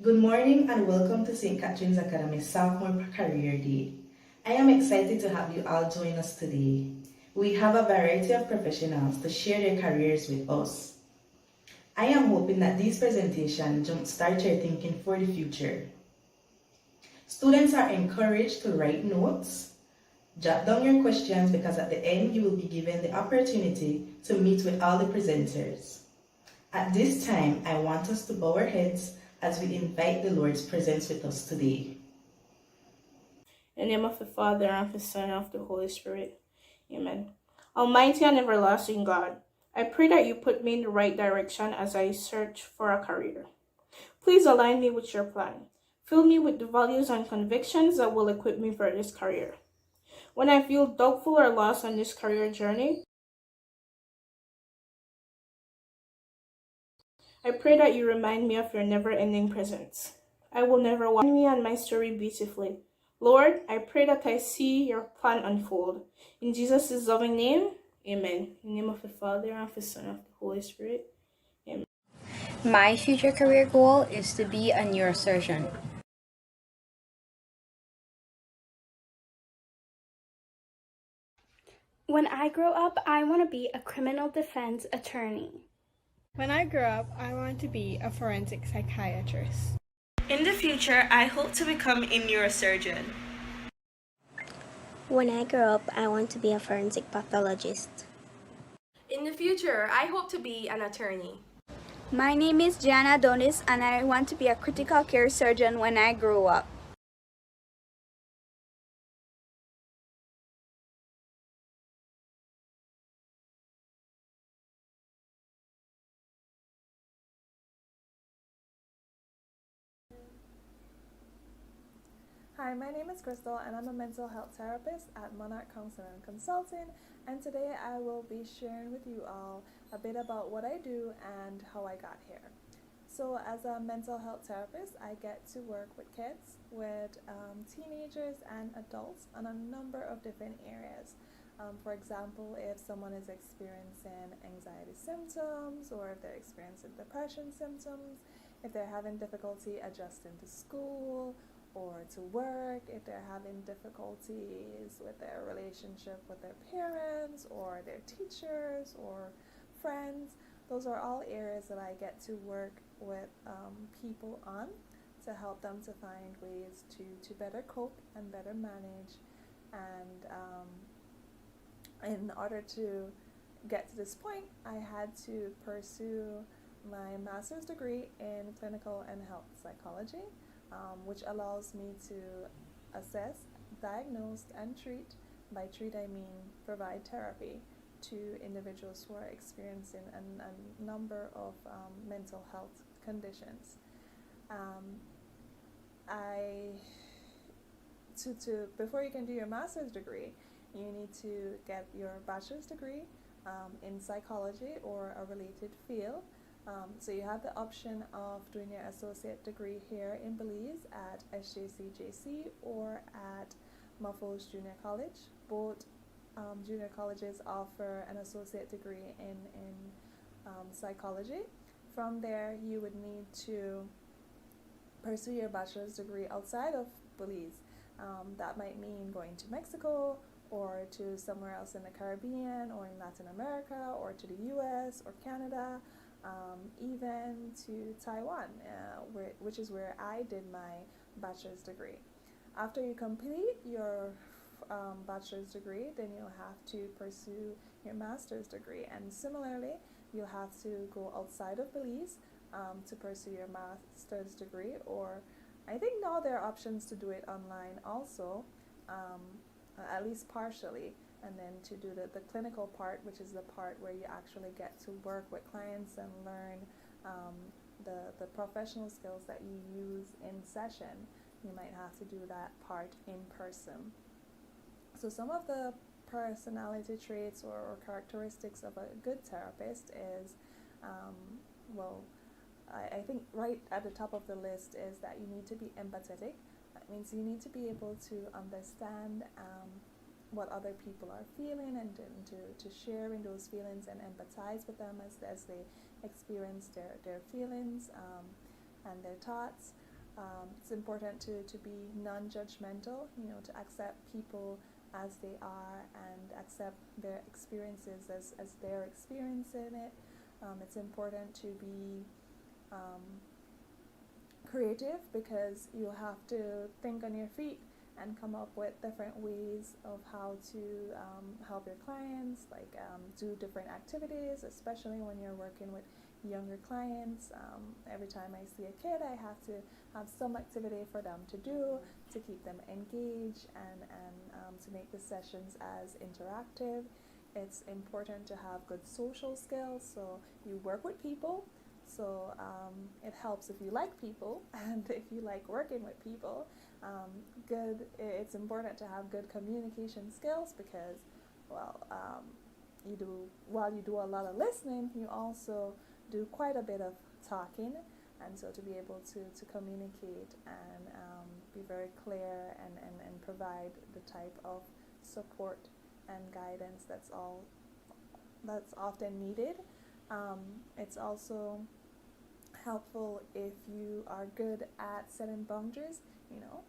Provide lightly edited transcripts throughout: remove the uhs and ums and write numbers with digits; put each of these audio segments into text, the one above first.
Good morning and welcome to St. Catherine's Academy Sophomore Career Day. I am excited to have you all join us today. We have a variety of professionals to share their careers with us. I am hoping that this presentation jumpstarts your thinking for the future. Students are encouraged to write notes, jot down your questions because at the end you will be given the opportunity to meet with all the presenters. At this time, I want us to bow our heads as we invite the Lord's presence with us today. In the name of the Father, and of the Son, and of the Holy Spirit. Amen. Almighty and everlasting God, I pray that you put me in the right direction as I search for a career. Please align me with your plan. Fill me with the values and convictions that will equip me for this career. When I feel doubtful or lost on this career journey, I pray that you remind me of your never-ending presence. I will never watch me and my story beautifully. Lord, I pray that I see your plan unfold. In Jesus' loving name, amen. In the name of the Father, and of the Son, and of the Holy Spirit. Amen. My future career goal is to be a neurosurgeon. When I grow up, I want to be a criminal defense attorney. When I grow up, I want to be a forensic psychiatrist. In the future, I hope to become a neurosurgeon. When I grow up, I want to be a forensic pathologist. In the future, I hope to be an attorney. My name is Gianna Donis and I want to be a critical care surgeon when I grow up. Hi, my name is Crystal and I'm a mental health therapist at Monarch Counseling and Consulting, and today I will be sharing with you all a bit about what I do and how I got here. So as a mental health therapist, I get to work with kids, with teenagers and adults on a number of different areas. For example, if someone is experiencing anxiety symptoms, or if they're experiencing depression symptoms, if they're having difficulty adjusting to school or to work, if they're having difficulties with their relationship with their parents or their teachers or friends. Those are all areas that I get to work with people on to help them to find ways to better cope and better manage. And in order to get to this point, I had to pursue my master's degree in clinical and health psychology, which allows me to assess, diagnose, and treat. By treat, I mean provide therapy to individuals who are experiencing a number of mental health conditions. Before you can do your master's degree, you need to get your bachelor's degree in psychology or a related field. So you have the option of doing your associate degree here in Belize at SJCJC or at Muffles Junior College. Both junior colleges offer an associate degree in psychology. From there, you would need to pursue your bachelor's degree outside of Belize. That might mean going to Mexico or to somewhere else in the Caribbean or in Latin America or to the US or Canada, even to Taiwan, which is where I did my bachelor's degree. After you complete your bachelor's degree, then you'll have to pursue your master's degree, and similarly you'll have to go outside of Belize to pursue your master's degree, or I think now there are options to do it online also, at least partially, and then to do the clinical part, which is the part where you actually get to work with clients and learn the professional skills that you use in session. You might have to do that part in person. So some of the personality traits or characteristics of a good therapist is, I think right at the top of the list is that you need to be empathetic. That means you need to be able to understand what other people are feeling and to share in those feelings and empathize with them as they experience their feelings and their thoughts. It's important to be non-judgmental, to accept people as they are and accept their experiences as they're experiencing it. It's important to be creative, because you'll have to think on your feet and come up with different ways of how to help your clients, like do different activities, especially when you're working with younger clients. Every time I see a kid, I have to have some activity for them to do to keep them engaged and to make the sessions as interactive. It's important to have good social skills, so you work with people. So it helps if you like people and if you like working with people. It's important to have good communication skills, because, while you do a lot of listening, you also do quite a bit of talking. And so to be able to communicate and be very clear and provide the type of support and guidance that's often needed. It's also helpful if you are good at setting boundaries,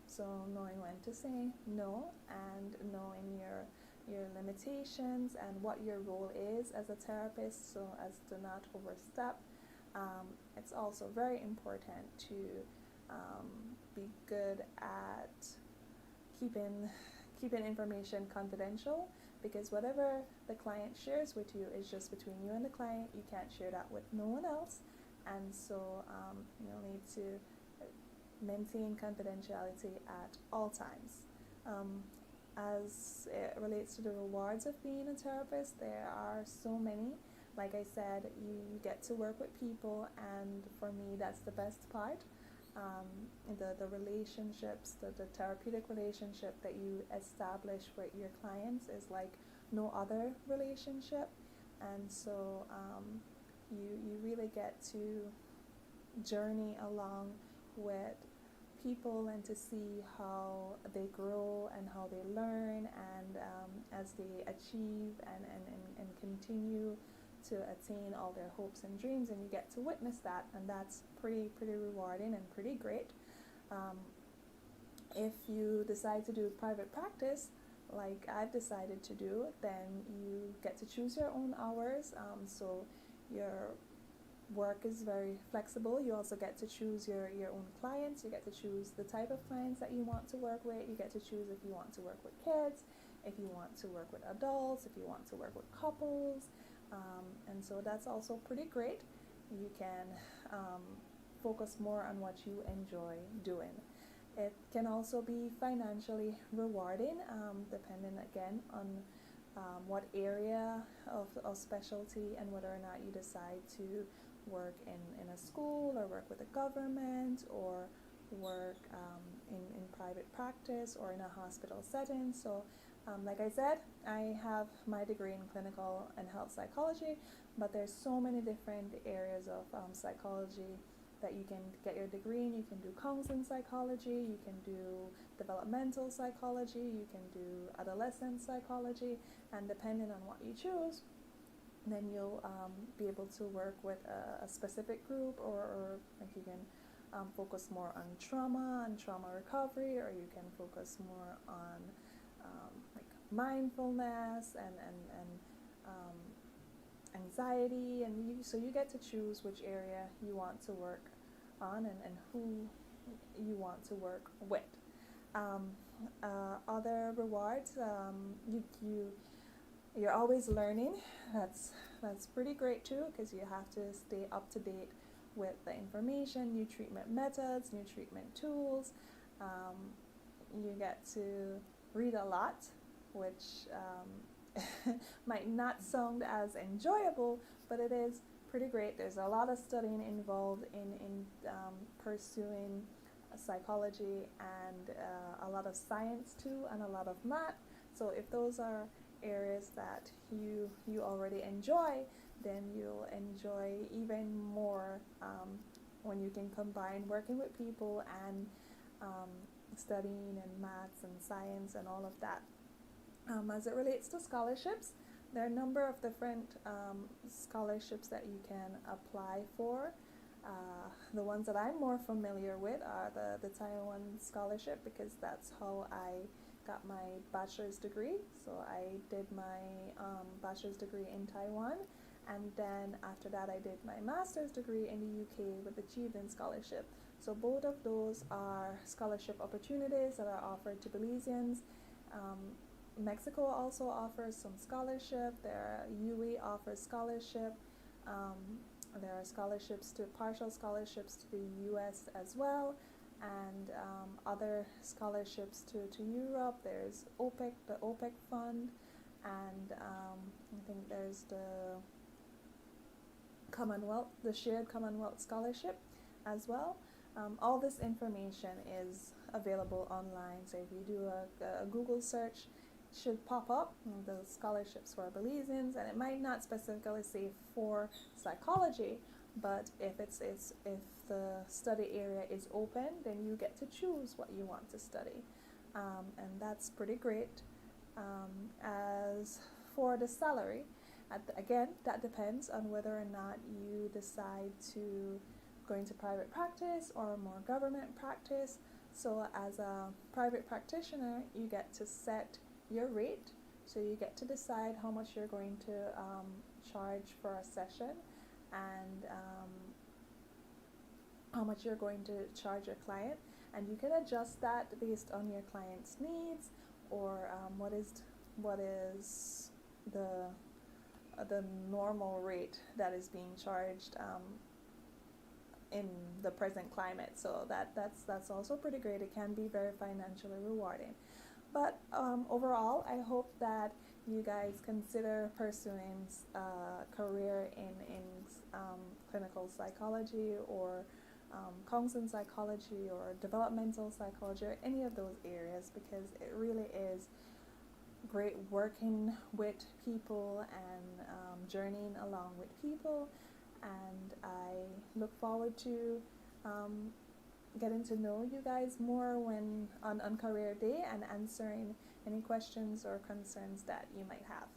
so knowing when to say no and knowing your limitations and what your role is as a therapist, so as to not overstep. It's also very important to be good at keeping information confidential, because whatever the client shares with you is just between you and the client. You can't share that with no one else, and so you'll need to maintain confidentiality at all times. As it relates to the rewards of being a therapist, there are so many. Like I said, you get to work with people, and for me, that's the best part. The relationships, the therapeutic relationship that you establish with your clients is like no other relationship, and so you really get to journey along with people and to see how they grow and how they learn, and as they achieve and continue to attain all their hopes and dreams, and you get to witness that, and that's pretty rewarding and pretty great. If you decide to do private practice, like I've decided to do, then you get to choose your own hours, so your work is very flexible. You also get to choose your own clients. You get to choose the type of clients that you want to work with. You get to choose if you want to work with kids, if you want to work with adults, if you want to work with couples, and so that's also pretty great. You can focus more on what you enjoy doing. It can also be financially rewarding, depending again on what area of specialty and whether or not you decide to work in a school or work with the government or work in private practice or in a hospital setting. So like I said, I have my degree in clinical and health psychology, but there's so many different areas of psychology that you can get your degree in. You can do counseling psychology, you can do developmental psychology, you can do adolescent psychology, and depending on what you choose, then you'll be able to work with a specific group, or like you can focus more on trauma and trauma recovery, or you can focus more on like mindfulness and anxiety, and so you get to choose which area you want to work on and who you want to work with. Other rewards, you're always learning. That's pretty great too, because you have to stay up to date with the information, new treatment methods, new treatment tools. You get to read a lot, which might not sound as enjoyable, but it is pretty great. There's a lot of studying involved in pursuing psychology, and a lot of science too, and a lot of math. So if those are areas that you already enjoy, then you'll enjoy even more when you can combine working with people and studying and maths and science and all of that. As it relates to scholarships, there are a number of different scholarships that you can apply for. The ones that I'm more familiar with are the Taiwan scholarship, because that's how I got my bachelor's degree. So I did my bachelor's degree in Taiwan, and then after that I did my master's degree in the UK with the Achievement Scholarship. So both of those are scholarship opportunities that are offered to Belizeans. Mexico also offers some scholarship. UAE offers scholarship. There are scholarships to partial scholarships to the US as well, and other scholarships to Europe. There's the OPEC fund, and I think there's the Shared Commonwealth Scholarship as well. All this information is available online. So if you do a Google search, it should pop up the scholarships for Belizeans, and it might not specifically say for psychology, but if the study area is open, then you get to choose what you want to study, and that's pretty great. As for the salary, again, that depends on whether or not you decide to go into private practice or more government practice. So as a private practitioner, you get to set your rate. So you get to decide how much you're going to charge for a session, and how much you're going to charge your client, and you can adjust that based on your client's needs, or what is the normal rate that is being charged in the present climate. So that's also pretty great. It can be very financially rewarding. But overall, I hope that you guys consider pursuing a career in clinical psychology, or counseling psychology, or developmental psychology, or any of those areas, because it really is great working with people and journeying along with people. And I look forward to getting to know you guys more when on career day, and answering any questions or concerns that you might have.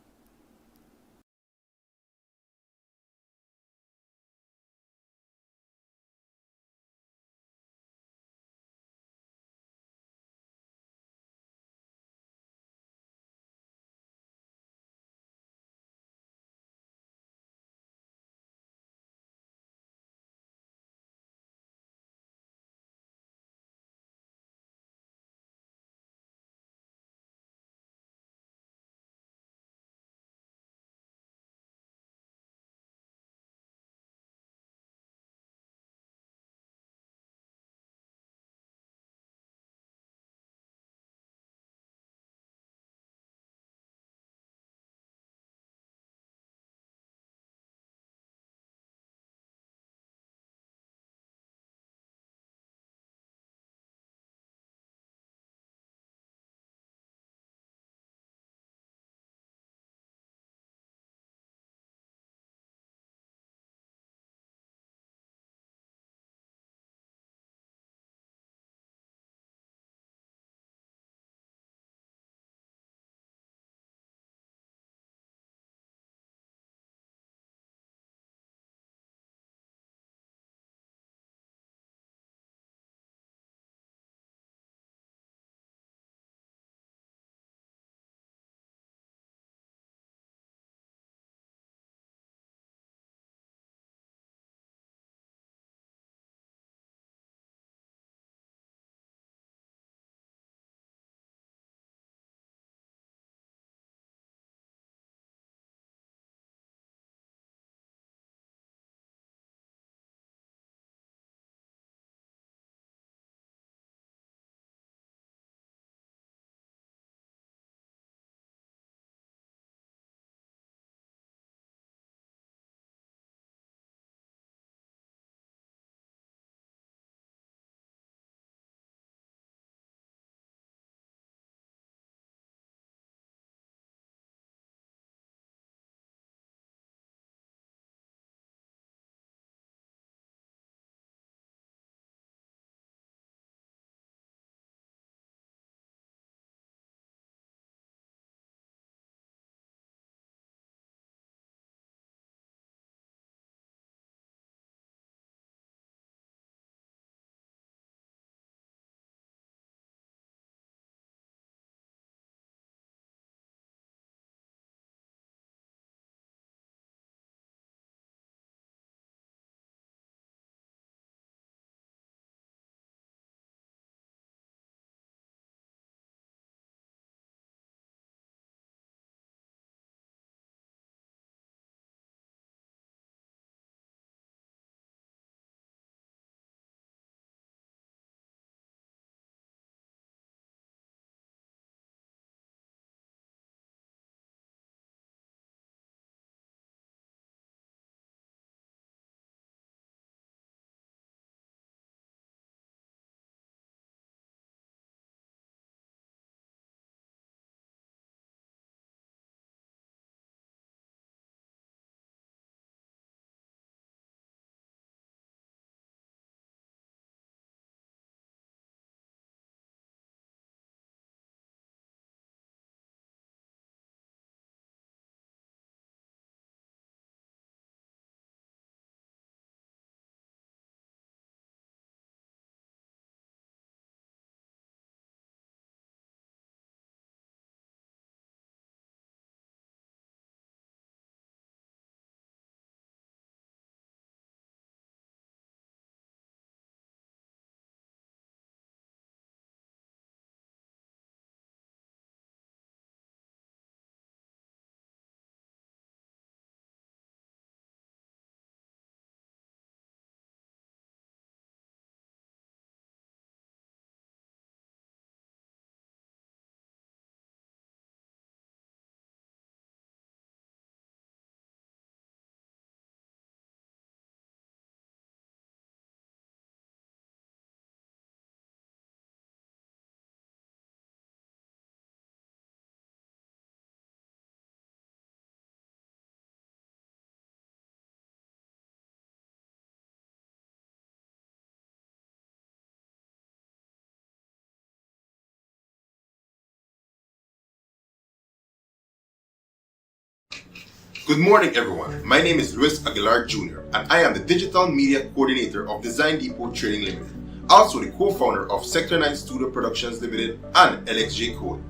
Good morning, everyone. My name is Luis Aguilar Jr., and I am the Digital Media Coordinator of Design Depot Trading Limited, also the co-founder of Sector 9 Studio Productions Limited and LXJ Code.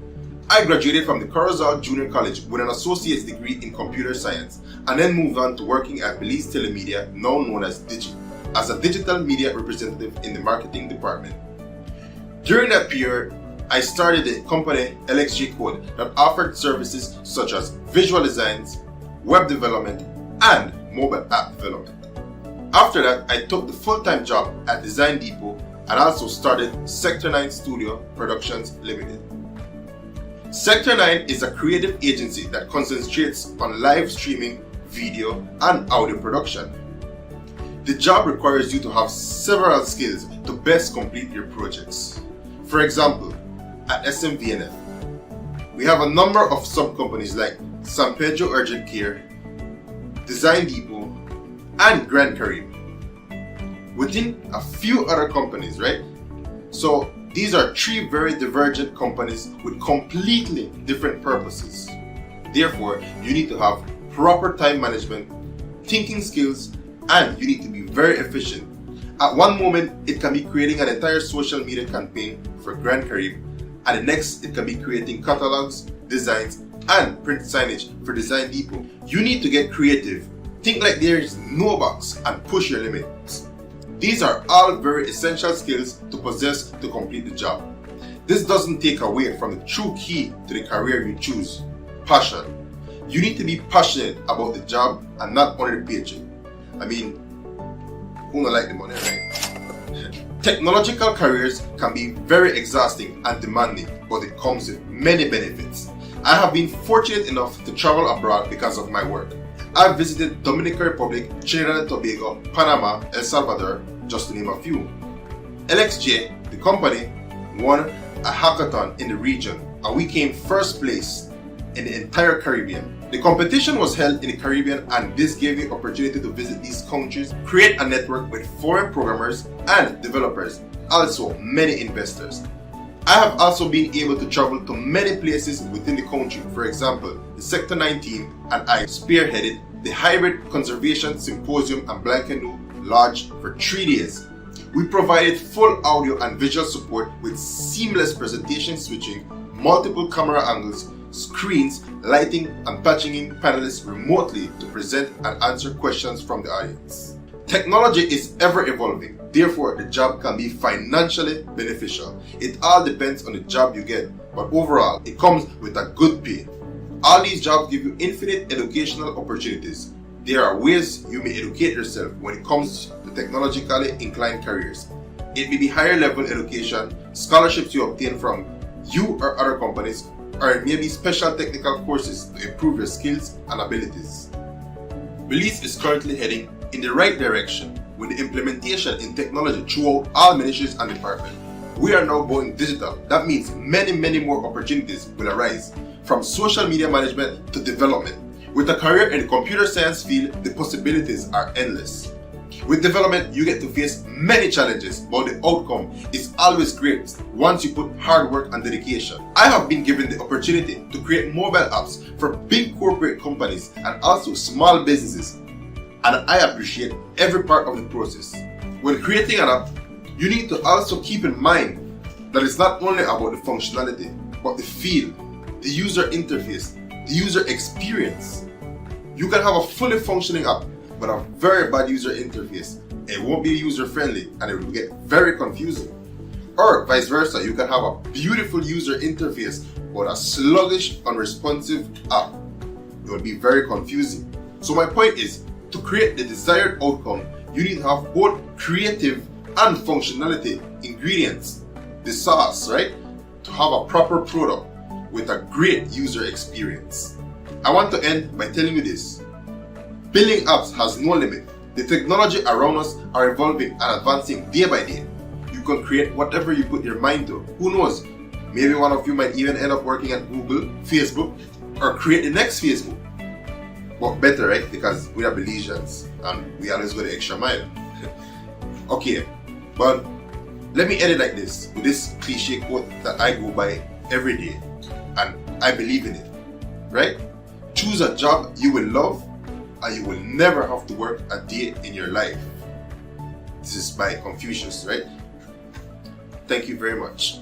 I graduated from the Corozal Junior College with an associate's degree in computer science, and then moved on to working at Belize Telemedia, now known as Digi, as a digital media representative in the marketing department. During that period, I started the company LXJ Code that offered services such as visual designs, web development, and mobile app development. After that, I took the full-time job at Design Depot and also started Sector 9 Studio Productions Limited. Sector 9 is a creative agency that concentrates on live streaming, video, and audio production. The job requires you to have several skills to best complete your projects. For example, at SMVNF, we have a number of sub-companies like San Pedro Urgent Care, Design Depot, and Grand Caribbean, within a few other companies, right? So these are three very divergent companies with completely different purposes. Therefore, you need to have proper time management, thinking skills, and you need to be very efficient. At one moment, it can be creating an entire social media campaign for Grand Caribbean, and the next, it can be creating catalogs, designs, and print signage for Design Depot. You need to get creative, think like there is no box, and push your limits. These are all very essential skills to possess to complete the job. This doesn't take away from the true key to the career you choose: passion. You need to be passionate about the job and not only the paycheck. I mean, who don't like the money, right? Technological careers can be very exhausting and demanding, but it comes with many benefits. I have been fortunate enough to travel abroad because of my work. I've visited Dominican Republic, Trinidad and Tobago, Panama, El Salvador, just to name a few. LXJ, the company, won a hackathon in the region, and we came first place in the entire Caribbean. The competition was held in the Caribbean, and this gave you opportunity to visit these countries, create a network with foreign programmers and developers, also many investors. I have also been able to travel to many places within the country. For example, the Sector 9 team and I spearheaded the Hybrid Conservation Symposium and Blankenu Lodge for 3 days. We provided full audio and visual support with seamless presentation switching, multiple camera angles, screens, lighting, and patching in panelists remotely to present and answer questions from the audience. Technology is ever evolving, therefore the job can be financially beneficial. It all depends on the job you get, but overall it comes with a good pay. All these jobs give you infinite educational opportunities. There are ways you may educate yourself when it comes to technologically inclined careers. It may be higher level education, scholarships you obtain from you or other companies, or it may be special technical courses to improve your skills and abilities. Belize is currently heading in the right direction with the implementation in technology throughout all ministries and departments. We are now going digital. That means many more opportunities will arise, from social media management to development. With a career in the computer science field, the possibilities are endless. With development, you get to face many challenges, but the outcome is always great once you put hard work and dedication. I have been given the opportunity to create mobile apps for big corporate companies and also small businesses, and I appreciate every part of the process. When creating an app, you need to also keep in mind that it's not only about the functionality, but the feel, the user interface, the user experience. You can have a fully functioning app but a very bad user interface. It won't be user friendly and it will get very confusing. Or vice versa, you can have a beautiful user interface but a sluggish, unresponsive app. It will be very confusing. So my point is, to create the desired outcome, you need to have both creative and functionality ingredients, the sauce, right? To have a proper product with a great user experience. I want to end by telling you this. Building apps has no limit. The technology around us are evolving and advancing day by day. You can create whatever you put your mind to. Who knows? Maybe one of you might even end up working at Google, Facebook, or create the next Facebook. But better, right? Because we are Belizeans and we always go the extra mile. Okay, but let me end it like this, with this cliche quote that I go by every day, and I believe in it, right? Choose a job you will love and you will never have to work a day in your life. This is by Confucius, right? Thank you very much.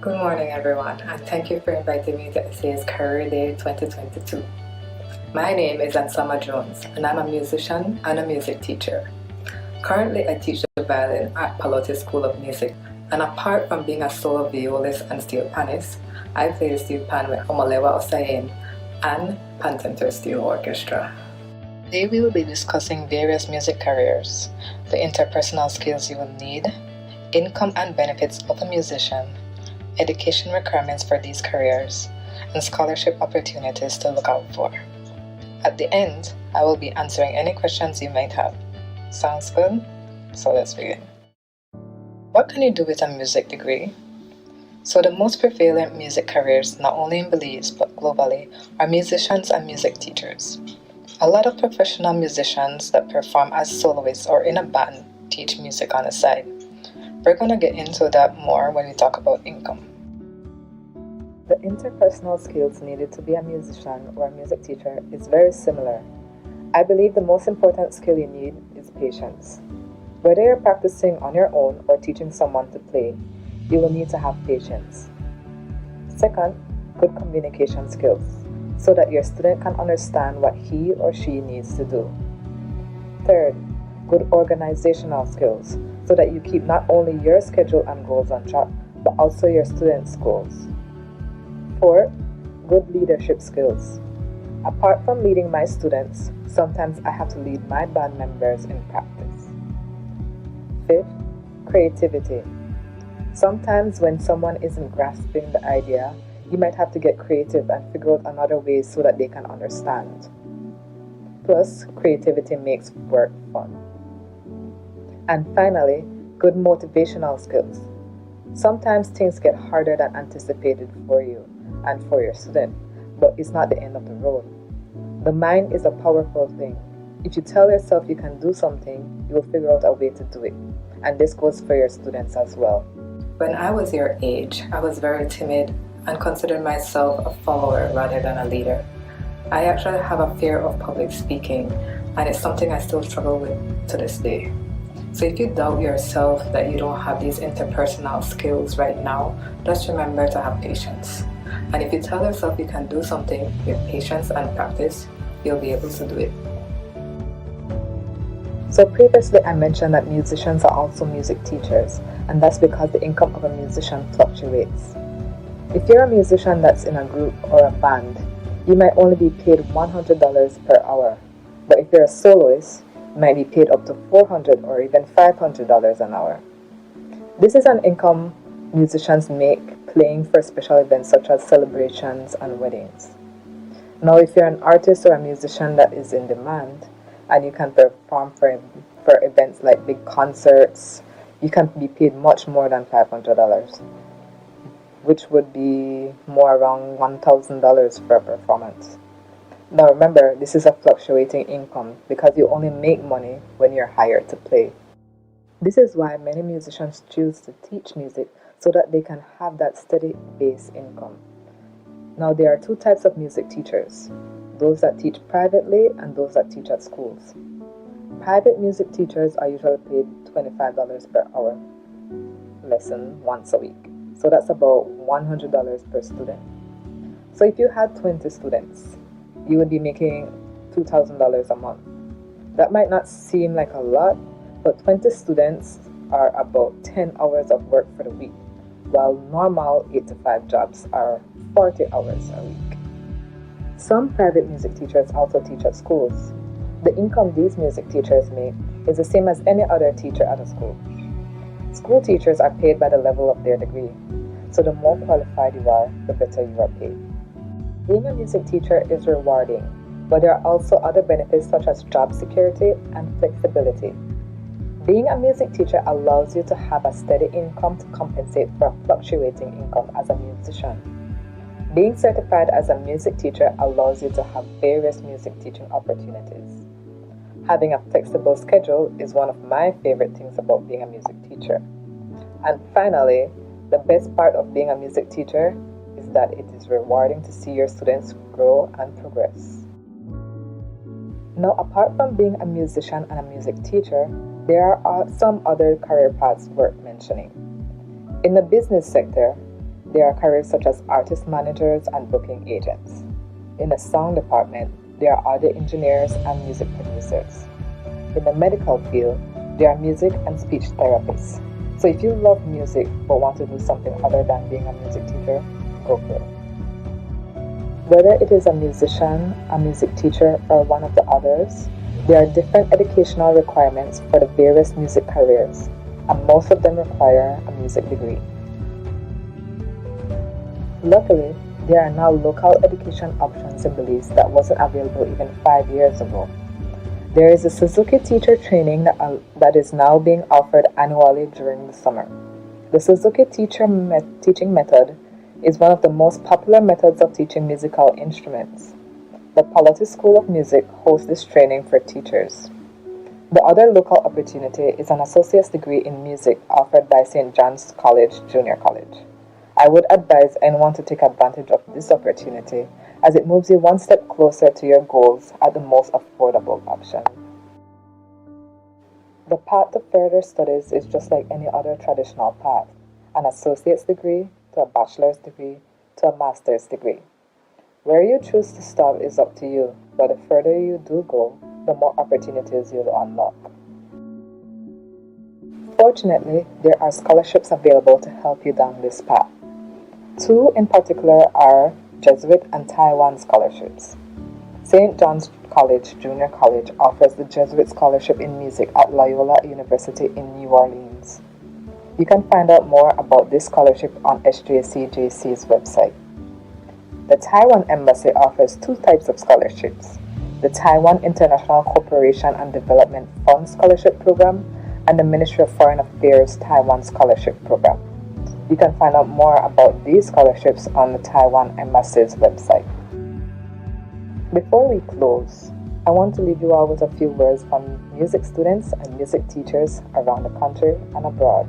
Good morning, everyone, and thank you for inviting me to SA's Career Day 2022. My name is Ansama Jones, and I'm a musician and a music teacher. Currently, I teach the violin at Palote School of Music, and apart from being a solo violist and steel panist, I play the steel pan with Omalewa Osayin and Pantenter Steel Orchestra. Today, we will be discussing various music careers, the interpersonal skills you will need, income and benefits of a musician, education requirements for these careers, and scholarship opportunities to look out for. At the end, I will be answering any questions you might have. Sounds good? So let's begin. What can you do with a music degree? So the most prevalent music careers, not only in Belize but globally, are musicians and music teachers. A lot of professional musicians that perform as soloists or in a band teach music on the side. We're going to get into that more when we talk about income. The interpersonal skills needed to be a musician or a music teacher is very similar. I believe the most important skill you need is patience. Whether you're practicing on your own or teaching someone to play, you will need to have patience. Second, good communication skills, so that your student can understand what he or she needs to do. Third, good organizational skills, so that you keep not only your schedule and goals on track, but also your students' goals. Fourth, good leadership skills. Apart from leading my students, sometimes I have to lead my band members in practice. Fifth, creativity. Sometimes when someone isn't grasping the idea, you might have to get creative and figure out another way so that they can understand. Plus, creativity makes work fun. And finally, good motivational skills. Sometimes things get harder than anticipated for you and for your student, but it's not the end of the road. The mind is a powerful thing. If you tell yourself you can do something, you will figure out a way to do it. And this goes for your students as well. When I was your age, I was very timid and considered myself a follower rather than a leader. I actually have a fear of public speaking, and it's something I still struggle with to this day. So if you doubt yourself that you don't have these interpersonal skills right now, just remember to have patience. And if you tell yourself you can do something with patience and practice, you'll be able to do it. So previously I mentioned that musicians are also music teachers, and that's because the income of a musician fluctuates. If you're a musician that's in a group or a band, you might only be paid $100 per hour. But if you're a soloist, you might be paid up to $400 or even $500 an hour. This is an income musicians make playing for special events such as celebrations and weddings. Now, if you're an artist or a musician that is in demand and you can perform for events like big concerts, you can be paid much more than $500, which would be more around $1,000 for a performance. Now remember, this is a fluctuating income because you only make money when you're hired to play. This is why many musicians choose to teach music so that they can have that steady base income. Now there are two types of music teachers, those that teach privately and those that teach at schools. Private music teachers are usually paid $25 per hour lesson once a week. So that's about $100 per student. So if you had 20 students, you would be making $2,000 a month. That might not seem like a lot, but 20 students are about 10 hours of work for the week, while normal 8 to 5 jobs are 40 hours a week. Some private music teachers also teach at schools. The income these music teachers make is the same as any other teacher at a school. School teachers are paid by the level of their degree, so the more qualified you are, the better you are paid. Being a music teacher is rewarding, but there are also other benefits such as job security and flexibility. Being a music teacher allows you to have a steady income to compensate for a fluctuating income as a musician. Being certified as a music teacher allows you to have various music teaching opportunities. Having a flexible schedule is one of my favorite things about being a music teacher. And finally, the best part of being a music teacher is that it is rewarding to see your students grow and progress. Now, apart from being a musician and a music teacher, there are some other career paths worth mentioning. In the business sector, there are careers such as artist managers and booking agents. In the sound department, there are audio engineers and music producers. In the medical field, there are music and speech therapists. So if you love music but want to do something other than being a music teacher, go for it. Whether it is a musician, a music teacher, or one of the others, there are different educational requirements for the various music careers, and most of them require a music degree. Luckily, there are now local education options in Belize that wasn't available even 5 years ago. There is a Suzuki teacher training that is now being offered annually during the summer. The Suzuki teaching method is one of the most popular methods of teaching musical instruments. The Palotti School of Music hosts this training for teachers. The other local opportunity is an associate's degree in music offered by St. John's College Junior College. I would advise anyone to take advantage of this opportunity as it moves you one step closer to your goals at the most affordable option. The path to further studies is just like any other traditional path, an associate's degree to a bachelor's degree to a master's degree. Where you choose to stop is up to you, but the further you do go, the more opportunities you'll unlock. Fortunately, there are scholarships available to help you down this path. Two in particular are Jesuit and Taiwan scholarships. St. John's College Junior College offers the Jesuit Scholarship in Music at Loyola University in New Orleans. You can find out more about this scholarship on SJCJC's website. The Taiwan Embassy offers two types of scholarships, the Taiwan International Cooperation and Development Fund Scholarship Program, and the Ministry of Foreign Affairs Taiwan Scholarship Program. You can find out more about these scholarships on the Taiwan Embassy's website. Before we close, I want to leave you all with a few words from music students and music teachers around the country and abroad.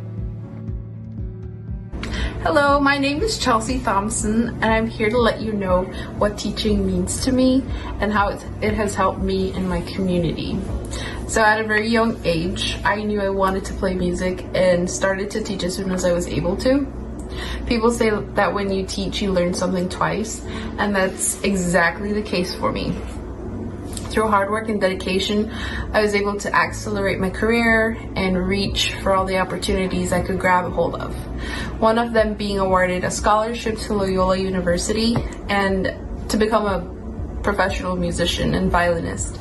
Hello, my name is Chelsea Thompson, and I'm here to let you know what teaching means to me and how it has helped me in my community. So at a very young age, I knew I wanted to play music and started to teach as soon as I was able to. People say that when you teach, you learn something twice, and that's exactly the case for me. Through hard work and dedication, I was able to accelerate my career and reach for all the opportunities I could grab a hold of. One of them being awarded a scholarship to Loyola University and to become a professional musician and violinist.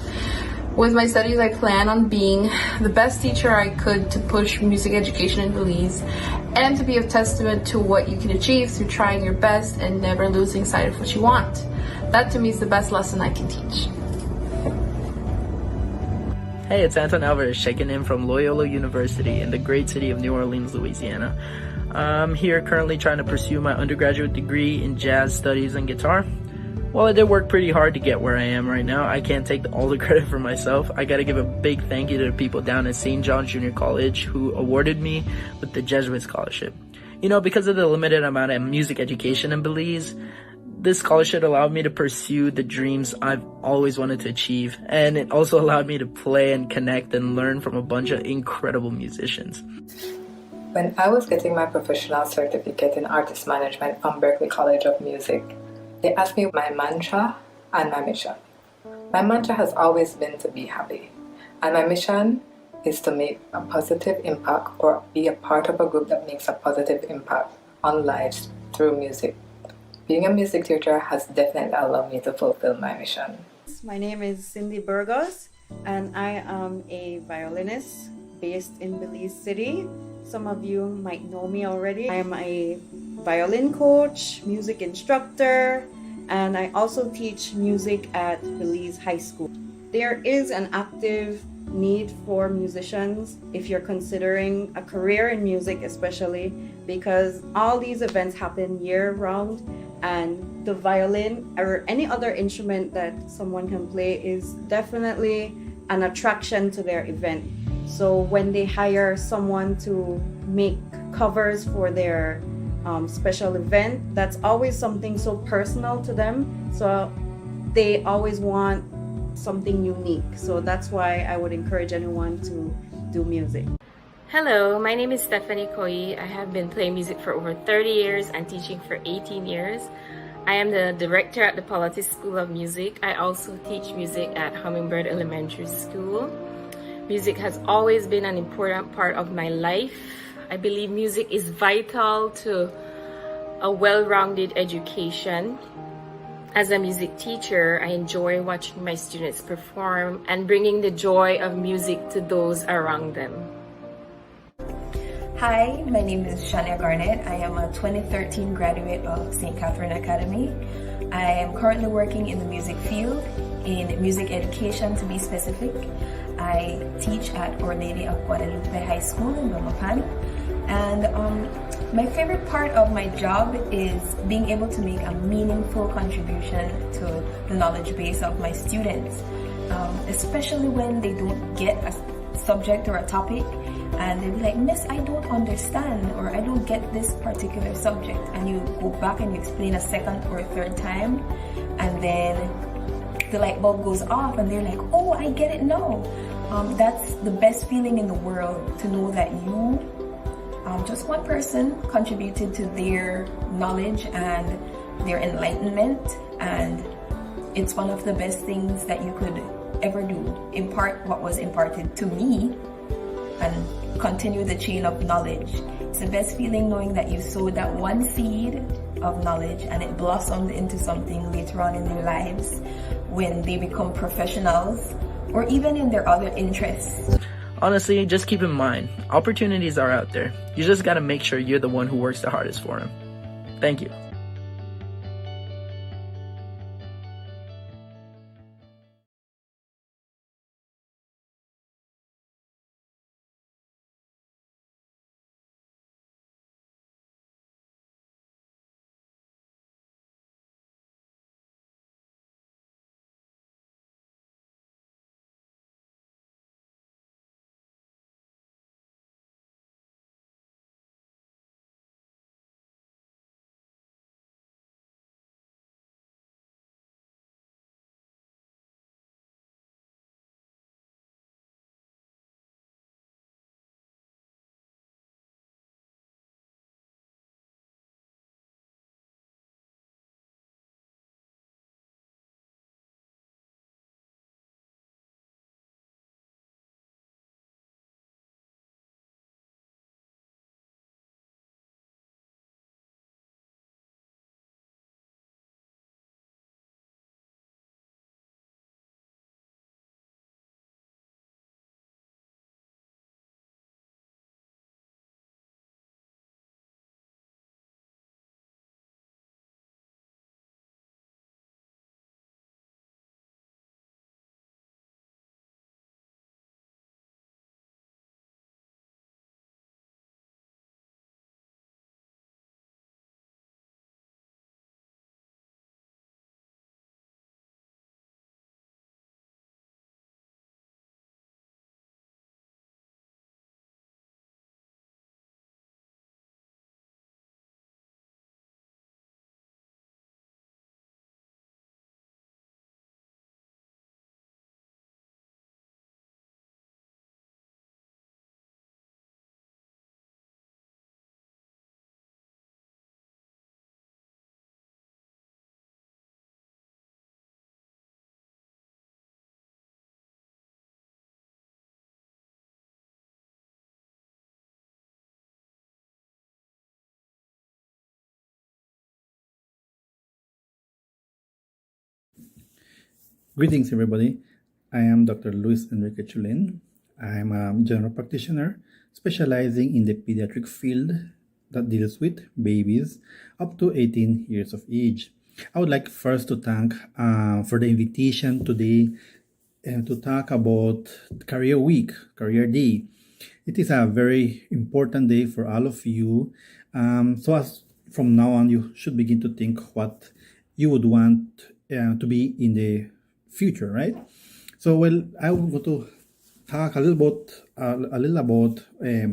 With my studies, I plan on being the best teacher I could to push music education in Belize and to be a testament to what you can achieve through trying your best and never losing sight of what you want. That to me is the best lesson I can teach. Hey, it's Anton Alvarez checking in from Loyola University in the great city of New Orleans, Louisiana. I'm here currently trying to pursue my undergraduate degree in jazz studies and guitar. While I did work pretty hard to get where I am right now, I can't take all the credit for myself. I gotta give a big thank you to the people down at St. John's Junior College who awarded me with the Jesuit Scholarship. You know, because of the limited amount of music education in Belize, this scholarship allowed me to pursue the dreams I've always wanted to achieve, and it also allowed me to play and connect and learn from a bunch of incredible musicians. When I was getting my professional certificate in artist management from Berklee College of Music, they asked me my mantra and my mission. My mantra has always been to be happy, and my mission is to make a positive impact or be a part of a group that makes a positive impact on lives through music. Being a music teacher has definitely allowed me to fulfill my mission. My name is Cindy Burgos, and I am a violinist based in Belize City. Some of you might know me already. I am a violin coach, music instructor, and I also teach music at Belize High School. There is an active need for musicians if you're considering a career in music, especially because all these events happen year-round, and the violin or any other instrument that someone can play is definitely an attraction to their event. So when they hire someone to make covers for their special event, that's always something so personal to them. So they always want something unique. So that's why I would encourage anyone to do music. Hello, my name is Stephanie Koi. I have been playing music for over 30 years and teaching for 18 years. I am the director at the Pilates School of Music. I also teach music at Hummingbird Elementary School. Music has always been an important part of my life. I believe music is vital to a well-rounded education. As a music teacher, I enjoy watching my students perform and bringing the joy of music to those around them. Hi, my name is Shania Garnett. I am a 2013 graduate of St. Catherine Academy. I am currently working in the music field, in music education to be specific. I teach at Our Lady of Guadalupe High School in Belmopan. And my favorite part of my job is being able to make a meaningful contribution to the knowledge base of my students, especially when they don't get a subject or a topic and they'll be like, Miss, I don't understand, or I don't get this particular subject, and you go back and you explain a second or a third time, and then the light bulb goes off and they're like, oh, I get it now. That's the best feeling in the world, to know that you, just one person, contributed to their knowledge and their enlightenment, and it's one of the best things that you could ever do. Impart what was imparted to me and continue the chain of knowledge. It's the best feeling knowing that you sowed that one seed of knowledge and it blossomed into something later on in their lives when they become professionals or even in their other interests. Honestly, just keep in mind, opportunities are out there. You just gotta make sure you're the one who works the hardest for them. Thank you. Greetings, everybody. I am Dr. Luis Enrique Chulin. I'm a general practitioner specializing in the pediatric field that deals with babies up to 18 years of age. I would like first to thank for the invitation today to talk about Career Week, Career Day. It is a very important day for all of you. So as from now on, you should begin to think what you would want to be in the future, right? So, well, I want to talk a little about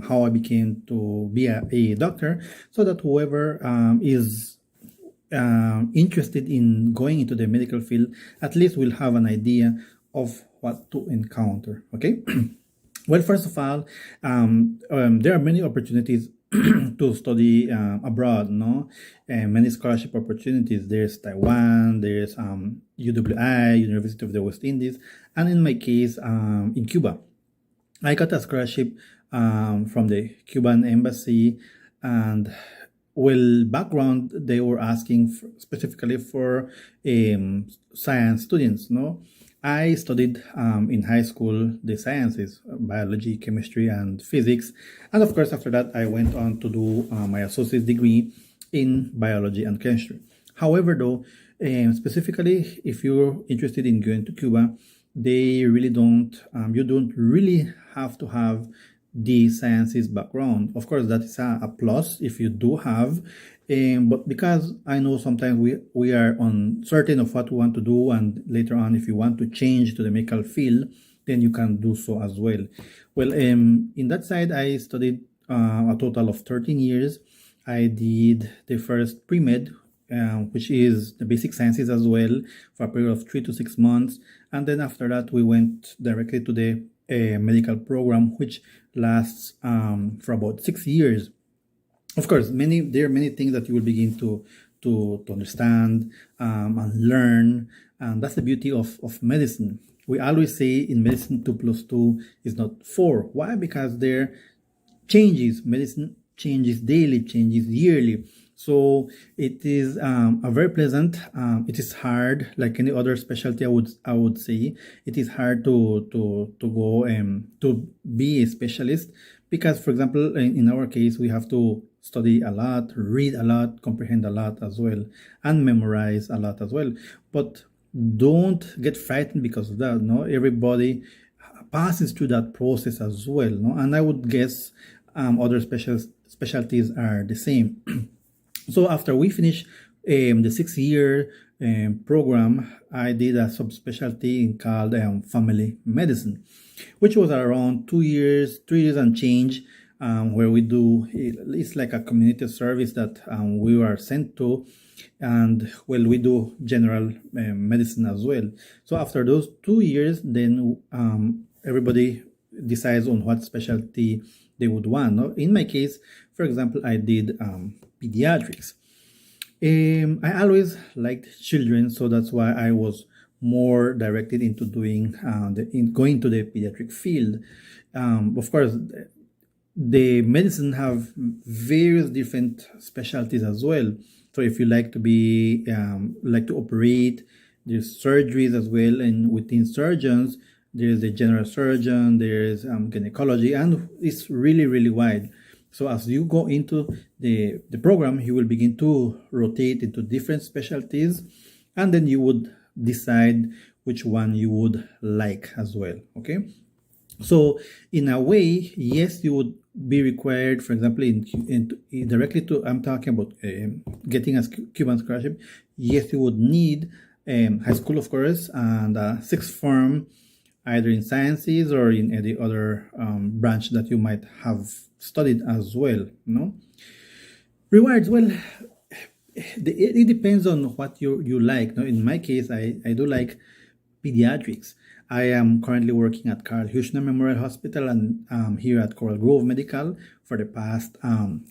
how I became to be a doctor, so that whoever is interested in going into the medical field at least will have an idea of what to encounter. Okay. Well, first of all, there are many opportunities to study abroad, no? Many scholarship opportunities. There's Taiwan, there's UWI, University of the West Indies, and in my case, in Cuba. I got a scholarship from the Cuban embassy, and well, background, they were asking specifically for science students, no? I studied in high school the sciences, biology, chemistry, and physics. And of course, after that, I went on to do my associate's degree in biology and chemistry. However, though, specifically, if you're interested in going to Cuba, they really don't, you don't really have to have the sciences background. Of course, that is a plus if you do have, but because I know sometimes we are uncertain of what we want to do, and later on, if you want to change to the medical field, then you can do so as well. Well, in that side, I studied a total of 13 years. I did the first pre-med, which is the basic sciences as well, for a period of 3 to 6 months. And then after that, we went directly to the medical program, which lasts for about 6 years. Of course, there are many things that you will begin to understand and learn, and that's the beauty of medicine. We always say in medicine 2 plus 2 is not 4. Why? Because there changes. Medicine changes daily, changes yearly. So it is a very pleasant. It is hard, like any other specialty. I would say it is hard to go to be a specialist, because, for example, in our case, we have to study a lot, read a lot, comprehend a lot as well, and memorize a lot as well. But don't get frightened because of that. No, everybody passes through that process as well. No, and I would guess other specialties are the same. So after we finished the 6-year program, I did a subspecialty called family medicine, which was around 2 years, 3 years and change, where we do, it's like a community service that we were sent to, and well, we do general medicine as well. So after those 2 years, then everybody decides on what specialty they would want. No? In my case, for example, I did pediatrics. I always liked children, so that's why I was more directed into doing going to the pediatric field. Of course, the medicine have various different specialties as well. So if you like to be like to operate, there's surgeries as well, and within surgeons, there's the general surgeon, there's gynecology, and it's really wide. So as you go into the program, you will begin to rotate into different specialties, and then you would decide which one you would like as well. Okay. So in a way, yes, you would be required, for example, directly to, I'm talking about getting a Cuban scholarship. Yes, you would need high school, of course, and a sixth form, either in sciences or in any other branch that you might have studied as well. No rewards. Well, it depends on what you like. Now, in my case, I do like pediatrics. I am currently working at Carl Huchner Memorial Hospital and here at Coral Grove Medical for the past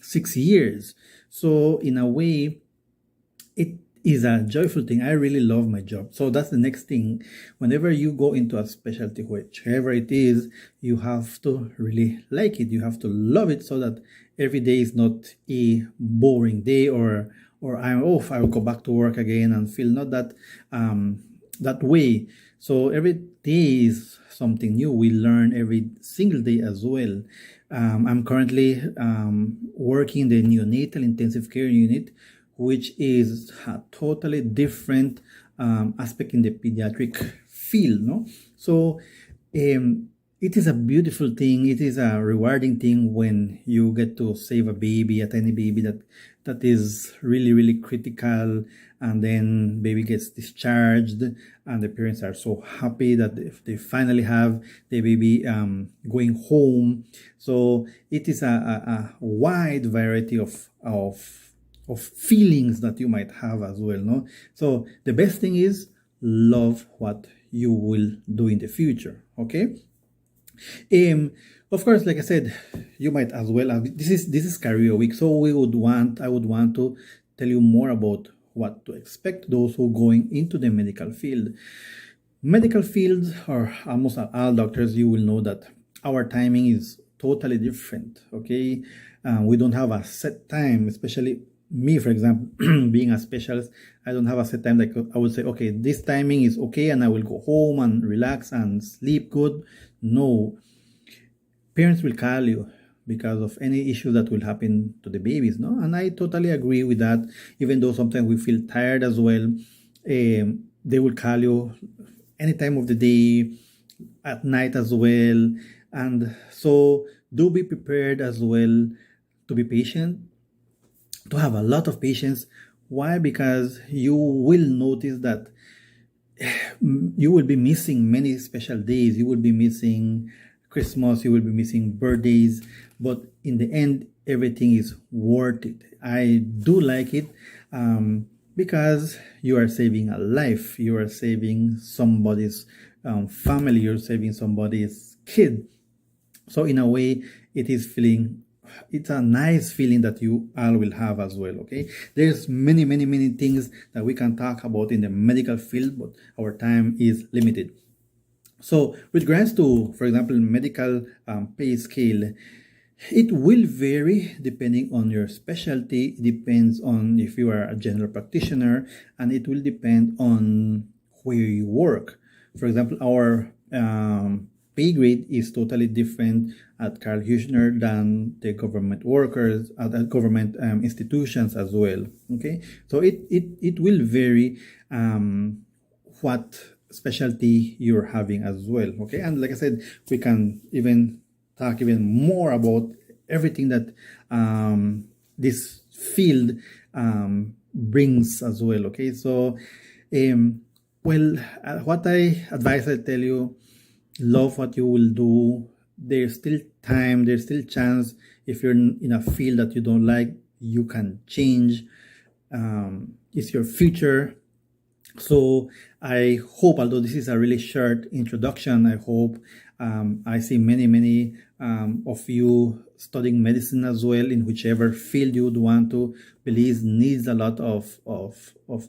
6 years. So in a way, it is a joyful thing. I really love my job. So that's the next thing. Whenever you go into a specialty, whichever it is, you have to really like it. You have to love it, so that every day is not a boring day, or I will go back to work again and feel not that that way. So every day is something new. We learn every single day as well. I'm currently working in the neonatal intensive care unit, which is a totally different aspect in the pediatric field. No, so it is a beautiful thing. It is a rewarding thing when you get to save a baby, a tiny baby that is really, really critical, and then baby gets discharged, and the parents are so happy that they finally have the baby going home. So it is a wide variety of feelings that you might have as well. No, so the best thing is love what you will do in the future. Okay. Of course, like I said, you might as well. This is career week, so I would want to tell you more about what to expect those who are going into the medical field. Medical fields, or almost all doctors, you will know that our timing is totally different. Okay, we don't have a set time, especially me, for example, being a specialist. I don't have a set time. Like I would say, okay, this timing is okay, and I will go home and relax and sleep good. No, parents will call you because of any issue that will happen to the babies, no? And I totally agree with that. Even though sometimes we feel tired as well, they will call you any time of the day, at night as well. And so do be prepared as well to be patient, to have a lot of patience. Why? Because you will notice that you will be missing many special days. You will be missing Christmas, you will be missing birthdays, but in the end, everything is worth it. I do like it because you are saving a life, you are saving somebody's family, you're saving somebody's kid. So in a way, it's a nice feeling that you all will have as well. Okay, there's many things that we can talk about in the medical field, but our time is limited. So with regards to, for example, medical pay scale, it will vary depending on your specialty. It depends on if you are a general practitioner, and it will depend on where you work. For example, our pay grade is totally different at Carl Huschner than the government workers at the government institutions as well. Okay, so it will vary what specialty you're having as well. Okay, and like I said, we can even talk even more about everything that this field brings as well. Okay, so what I advise, I tell you, love what you will do. There's still time, there's still chance. If you're in a field that you don't like, you can change. It's your future. So I hope, although this is a really short introduction, I hope I see many of you studying medicine as well, in whichever field you would want to. Belize needs a lot of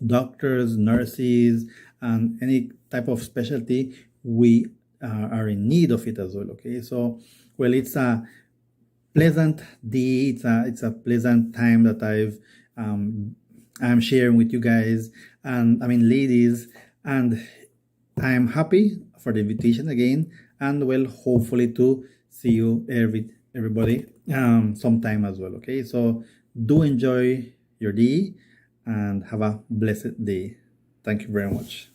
doctors, nurses, and any type of specialty. We are in need of it as well. Okay, so well, it's a pleasant day. It's a pleasant time that I'm sharing with you guys, and I mean ladies, and I'm happy for the invitation again, and well, hopefully to see you everybody sometime as well. Okay, so do enjoy your day and have a blessed day. Thank you very much.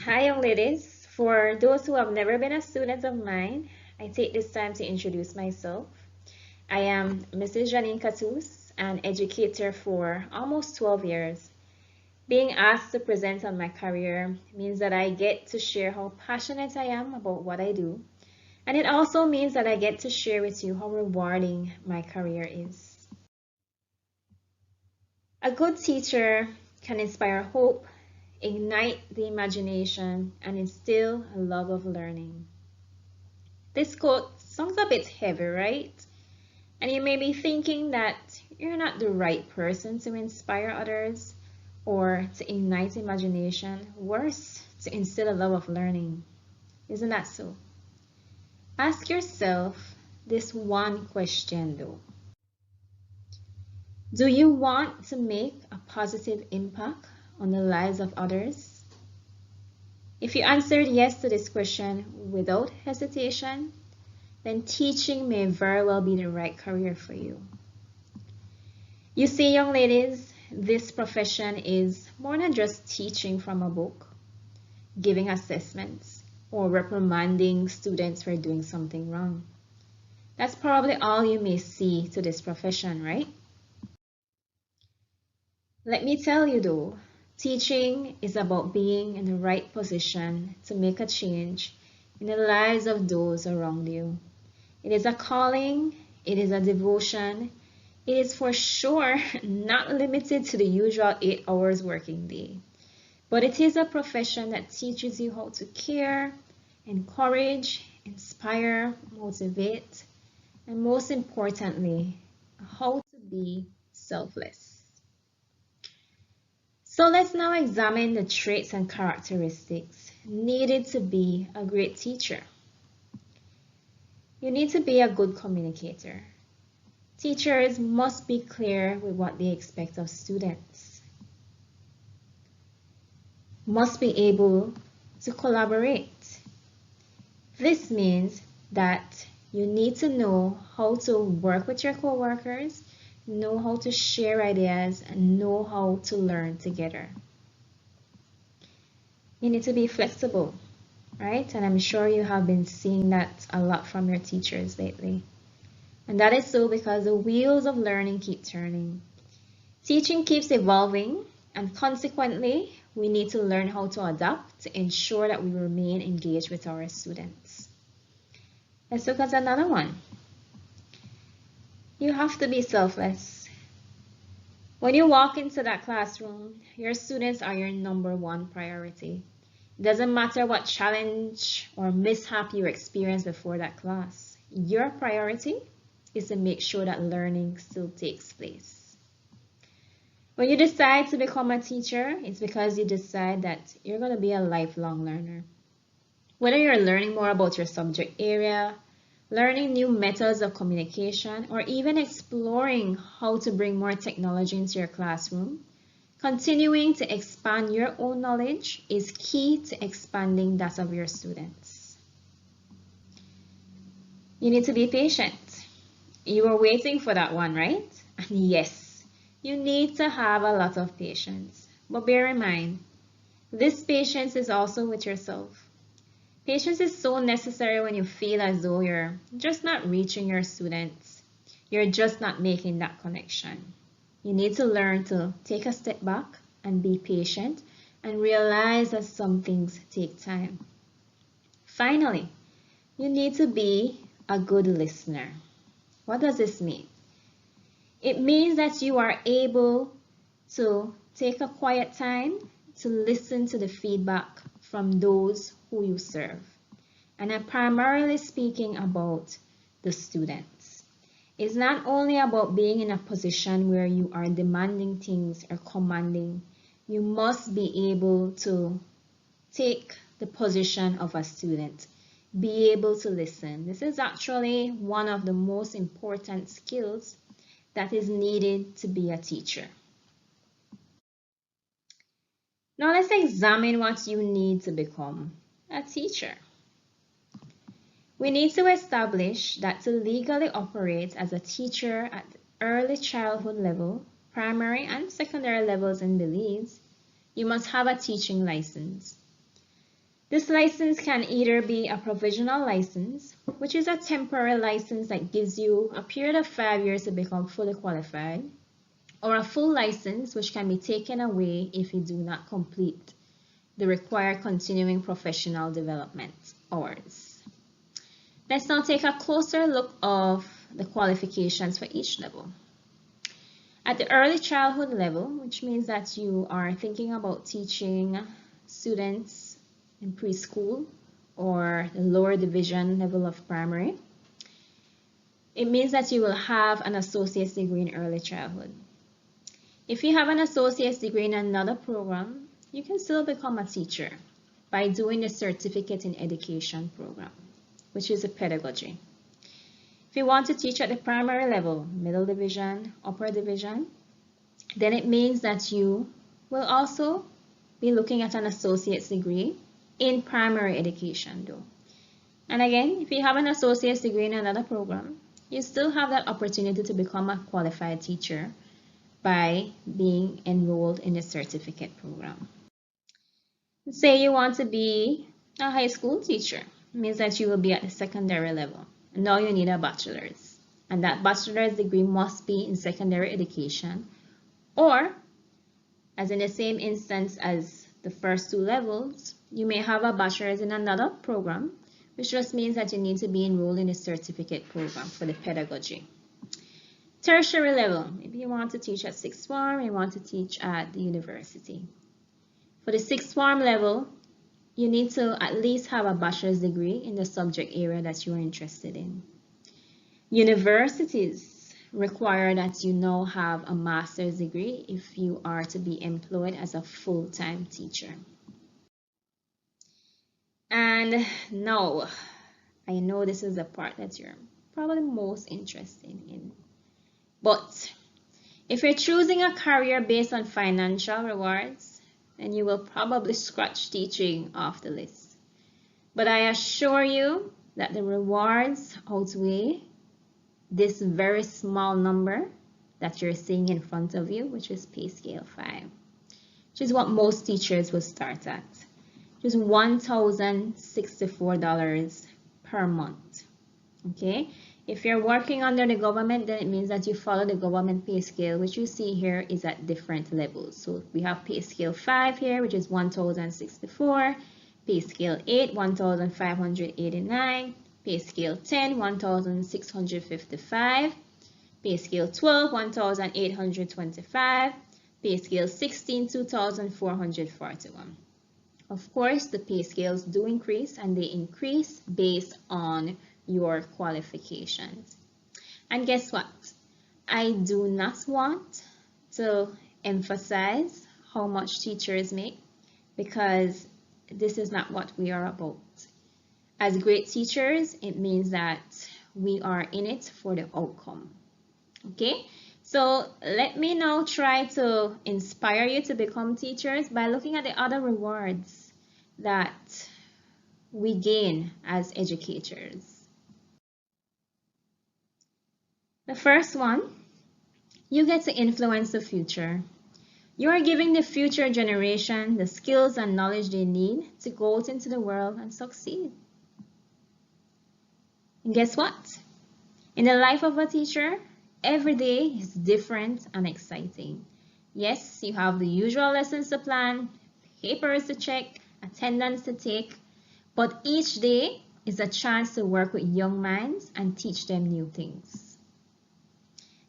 Hi, young ladies. For those who have never been a student of mine, I take this time to introduce myself. I am Mrs. Janine Catus, an educator for almost 12 years. Being asked to present on my career means that I get to share how passionate I am about what I do, and it also means that I get to share with you how rewarding my career is. A good teacher can inspire hope, ignite the imagination, and instill a love of learning. This quote sounds a bit heavy, right? And you may be thinking that you're not the right person to inspire others or to ignite imagination, worse, to instill a love of learning. Isn't that so? Ask yourself this one question though. Do you want to make a positive impact on the lives of others? If you answered yes to this question without hesitation, then teaching may very well be the right career for you. You see, young ladies, this profession is more than just teaching from a book, giving assessments, or reprimanding students for doing something wrong. That's probably all you may see to this profession, right? Let me tell you though, teaching is about being in the right position to make a change in the lives of those around you. It is a calling, it is a devotion, it is for sure not limited to the usual 8 hours working day. But it is a profession that teaches you how to care, encourage, inspire, motivate, and most importantly, how to be selfless. So let's now examine the traits and characteristics needed to be a great teacher. You need to be a good communicator. Teachers must be clear with what they expect of students. Must be able to collaborate. This means that you need to know how to work with your coworkers, know how to share ideas, and know how to learn together. You need to be flexible, right? And I'm sure you have been seeing that a lot from your teachers lately. And that is so because the wheels of learning keep turning. Teaching keeps evolving, and consequently, we need to learn how to adapt to ensure that we remain engaged with our students. Let's look at another one. You have to be selfless. When you walk into that classroom, your students are your #1 priority. It doesn't matter what challenge or mishap you experienced before that class. Your priority is to make sure that learning still takes place. When you decide to become a teacher, it's because you decide that you're going to be a lifelong learner. Whether you're learning more about your subject area, learning new methods of communication, or even exploring how to bring more technology into your classroom, continuing to expand your own knowledge is key to expanding that of your students. You need to be patient. You were waiting for that one, right? And yes, you need to have a lot of patience. But bear in mind, this patience is also with yourself. Patience is so necessary when you feel as though you're just not reaching your students. You're just not making that connection. You need to learn to take a step back and be patient and realize that some things take time. Finally, you need to be a good listener. What does this mean? It means that you are able to take a quiet time to listen to the feedback from those who you serve. And I'm primarily speaking about the students. It's not only about being in a position where you are demanding things or commanding. You must be able to take the position of a student, be able to listen. This is actually one of the most important skills that is needed to be a teacher. Now let's examine what you need to become a teacher. We need to establish that to legally operate as a teacher at the early childhood level, primary and secondary levels in Belize, you must have a teaching license. This license can either be a provisional license, which is a temporary license that gives you a period of 5 years to become fully qualified, or a full license, which can be taken away if you do not complete the required continuing professional development hours. Let's now take a closer look of the qualifications for each level. At the early childhood level, which means that you are thinking about teaching students in preschool or the lower division level of primary, it means that you will have an associate's degree in early childhood. If you have an associate's degree in another program, you can still become a teacher by doing the Certificate in Education program, which is a pedagogy. If you want to teach at the primary level, middle division, upper division, then it means that you will also be looking at an associate's degree in primary education though. And again, if you have an associate's degree in another program, you still have that opportunity to become a qualified teacher by being enrolled in the certificate program. Say you want to be a high school teacher. It means that you will be at the secondary level. And now you need a bachelor's. And that bachelor's degree must be in secondary education. Or, as in the same instance as the first two levels, you may have a bachelor's in another program, which just means that you need to be enrolled in the certificate program for the pedagogy. Tertiary level, maybe you want to teach at sixth form, you want to teach at the university. For the sixth form level, you need to at least have a bachelor's degree in the subject area that you are interested in. Universities require that you now have a master's degree if you are to be employed as a full-time teacher. And now, I know this is the part that you're probably most interested in. But if you're choosing a career based on financial rewards, then you will probably scratch teaching off the list. But I assure you that the rewards outweigh this very small number that you're seeing in front of you, which is pay scale 5, which is what most teachers will start at, which is $1,064 per month. Okay? If you're working under the government, then it means that you follow the government pay scale, which you see here is at different levels. So we have pay scale 5 here, which is $1,064, pay scale 8, $1,589, pay scale 10, $1,655, pay scale 12, $1,825, pay scale 16, $2,441. Of course, the pay scales do increase, and they increase based on your qualifications. And guess what? I do not want to emphasize how much teachers make, because this is not what we are about. As great teachers, it means that we are in it for the outcome. Okay? So let me now try to inspire you to become teachers by looking at the other rewards that we gain as educators. The first one, you get to influence the future. You are giving the future generation the skills and knowledge they need to go out into the world and succeed. And guess what? In the life of a teacher, every day is different and exciting. Yes, you have the usual lessons to plan, papers to check, attendance to take, but each day is a chance to work with young minds and teach them new things.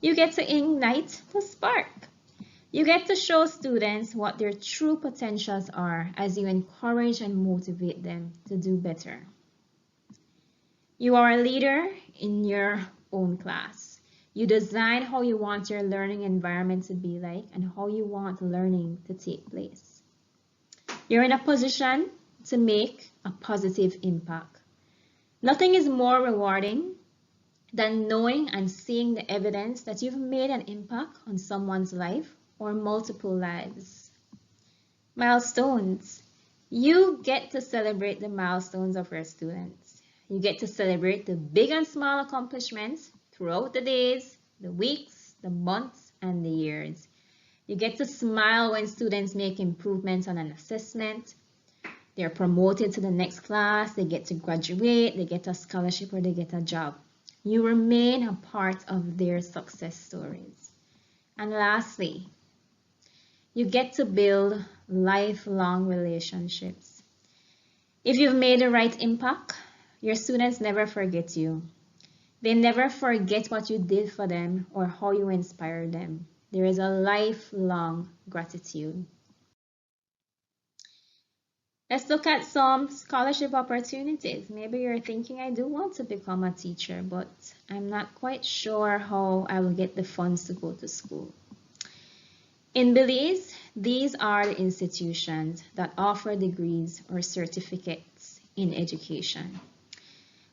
You get to ignite the spark. You get to show students what their true potentials are as you encourage and motivate them to do better. You are a leader in your own class. You design how you want your learning environment to be like and how you want learning to take place. You're in a position to make a positive impact. Nothing is more rewarding than knowing and seeing the evidence that you've made an impact on someone's life or multiple lives. Milestones. You get to celebrate the milestones of your students. You get to celebrate the big and small accomplishments throughout the days, the weeks, the months, and the years. You get to smile when students make improvements on an assessment. They're promoted to the next class, they get to graduate, they get a scholarship, or they get a job. You remain a part of their success stories. And lastly, you get to build lifelong relationships. If you've made the right impact, your students never forget you. They never forget what you did for them or how you inspired them. There is a lifelong gratitude. Let's look at some scholarship opportunities. Maybe you're thinking, I do want to become a teacher, but I'm not quite sure how I will get the funds to go to school. In Belize, these are the institutions that offer degrees or certificates in education.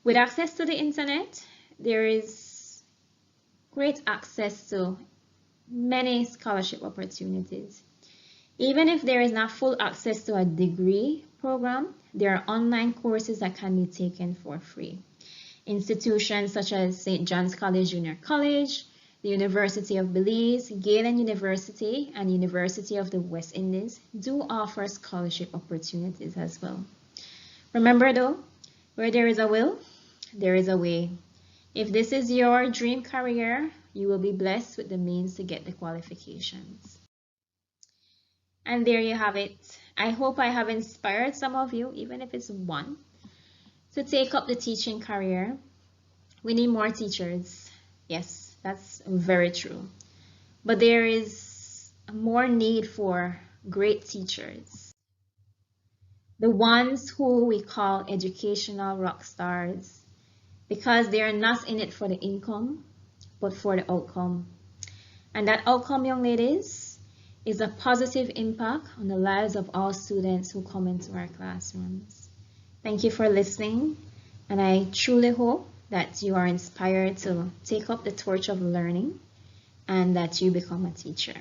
With access to the internet, there is great access to many scholarship opportunities. Even if there is not full access to a degree program, there are online courses that can be taken for free. Institutions such as St. John's College Junior College, the University of Belize, Galen University, and University of the West Indies do offer scholarship opportunities as well. Remember though, where there is a will, there is a way. If this is your dream career, you will be blessed with the means to get the qualifications. And there you have it. I hope I have inspired some of you, even if it's one, to take up the teaching career. We need more teachers. Yes, that's very true. But there is more need for great teachers. The ones who we call educational rock stars, because they are not in it for the income, but for the outcome. And that outcome, young ladies, is a positive impact on the lives of all students who come into our classrooms. Thank you for listening, and I truly hope that you are inspired to take up the torch of learning and that you become a teacher.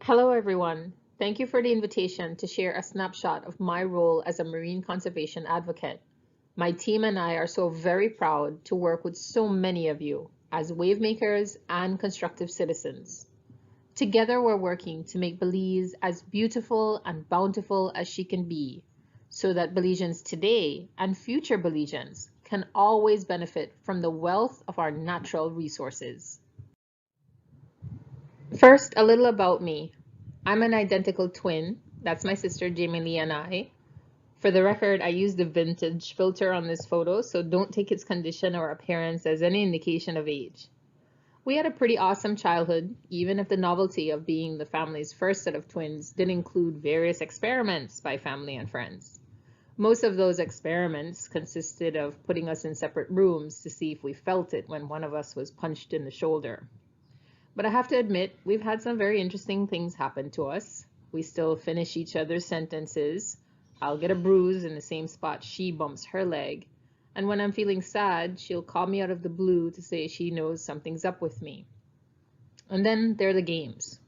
Hello, everyone. Thank you for the invitation to share a snapshot of my role as a marine conservation advocate. My team and I are so very proud to work with so many of you as wave makers and constructive citizens. Together, we're working to make Belize as beautiful and bountiful as she can be, so that Belizeans today and future Belizeans can always benefit from the wealth of our natural resources. First, a little about me. I'm an identical twin. That's my sister Jamie Lee and I. For the record, I used the vintage filter on this photo, so don't take its condition or appearance as any indication of age. We had a pretty awesome childhood, even if the novelty of being the family's first set of twins did include various experiments by family and friends. Most of those experiments consisted of putting us in separate rooms to see if we felt it when one of us was punched in the shoulder. But I have to admit, we've had some very interesting things happen to us. We still finish each other's sentences. I'll get a bruise in the same spot she bumps her leg. And when I'm feeling sad, she'll call me out of the blue to say she knows something's up with me. And then there are the games.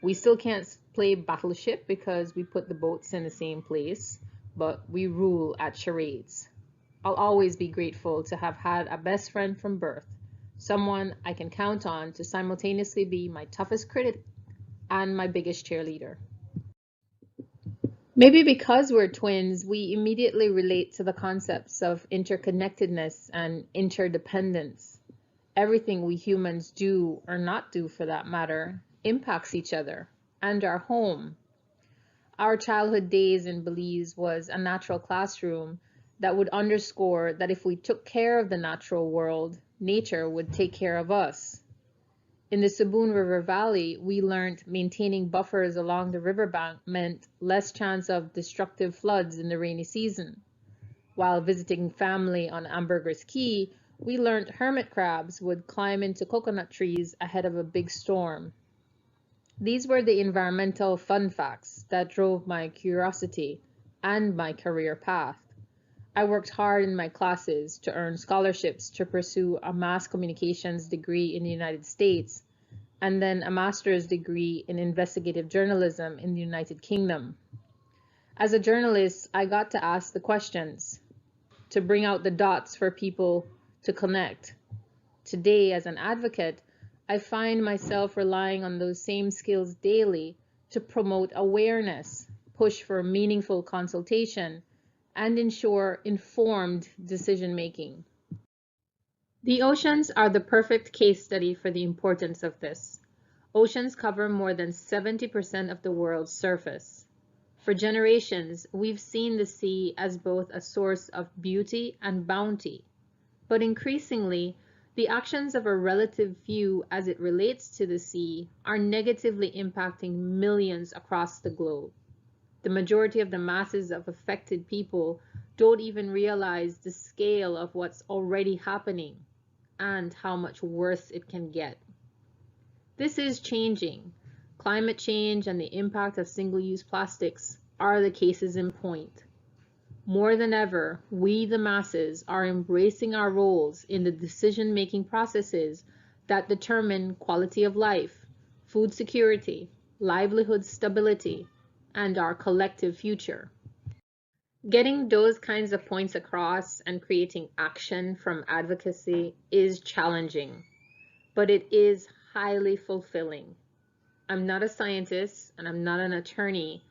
We still can't play Battleship because we put the boats in the same place, but we rule at charades. I'll always be grateful to have had a best friend from birth, someone I can count on to simultaneously be my toughest critic and my biggest cheerleader. Maybe because we're twins, we immediately relate to the concepts of interconnectedness and interdependence. Everything we humans do, or not do for that matter, impacts each other and our home. Our childhood days in Belize was a natural classroom that would underscore that if we took care of the natural world, nature would take care of us. In the Saboon River Valley, we learned maintaining buffers along the riverbank meant less chance of destructive floods in the rainy season. While visiting family on Ambergris Key, we learned hermit crabs would climb into coconut trees ahead of a big storm. These were the environmental fun facts that drove my curiosity and my career path. I worked hard in my classes to earn scholarships to pursue a mass communications degree in the United States and then a master's degree in investigative journalism in the United Kingdom. As a journalist, I got to ask the questions, to bring out the dots for people to connect. Today, as an advocate, I find myself relying on those same skills daily to promote awareness, push for meaningful consultation, and ensure informed decision-making. The oceans are the perfect case study for the importance of this. Oceans cover more than 70% of the world's surface. For generations, we've seen the sea as both a source of beauty and bounty. But increasingly, the actions of a relative few as it relates to the sea are negatively impacting millions across the globe. The majority of the masses of affected people don't even realize the scale of what's already happening and how much worse it can get. This is changing. Climate change and the impact of single-use plastics are the cases in point. More than ever, we, the masses, are embracing our roles in the decision-making processes that determine quality of life, food security, livelihood stability, and our collective future. Getting those kinds of points across and creating action from advocacy is challenging, but it is highly fulfilling. I'm not a scientist and I'm not an attorney,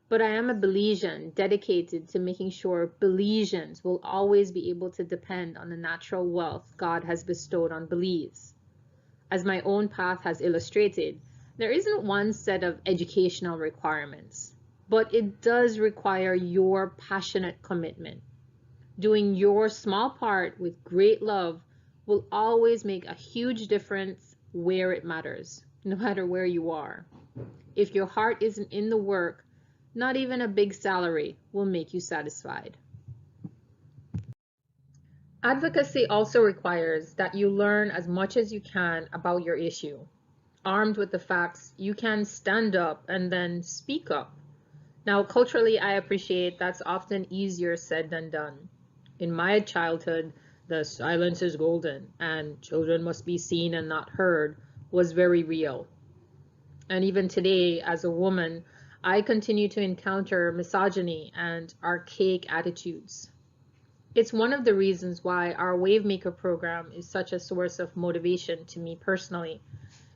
but I am a Belizean dedicated to making sure Belizeans will always be able to depend on the natural wealth God has bestowed on Belize. As my own path has illustrated, there isn't one set of educational requirements, but it does require your passionate commitment. Doing your small part with great love will always make a huge difference where it matters, no matter where you are. If your heart isn't in the work, not even a big salary will make you satisfied. Advocacy also requires that you learn as much as you can about your issue. Armed with the facts, you can stand up and then speak up. Now, culturally, I appreciate that's often easier said than done. In my childhood, the silence is golden and children must be seen and not heard was very real. And even today, as a woman, I continue to encounter misogyny and archaic attitudes. It's one of the reasons why our Wavemaker program is such a source of motivation to me personally,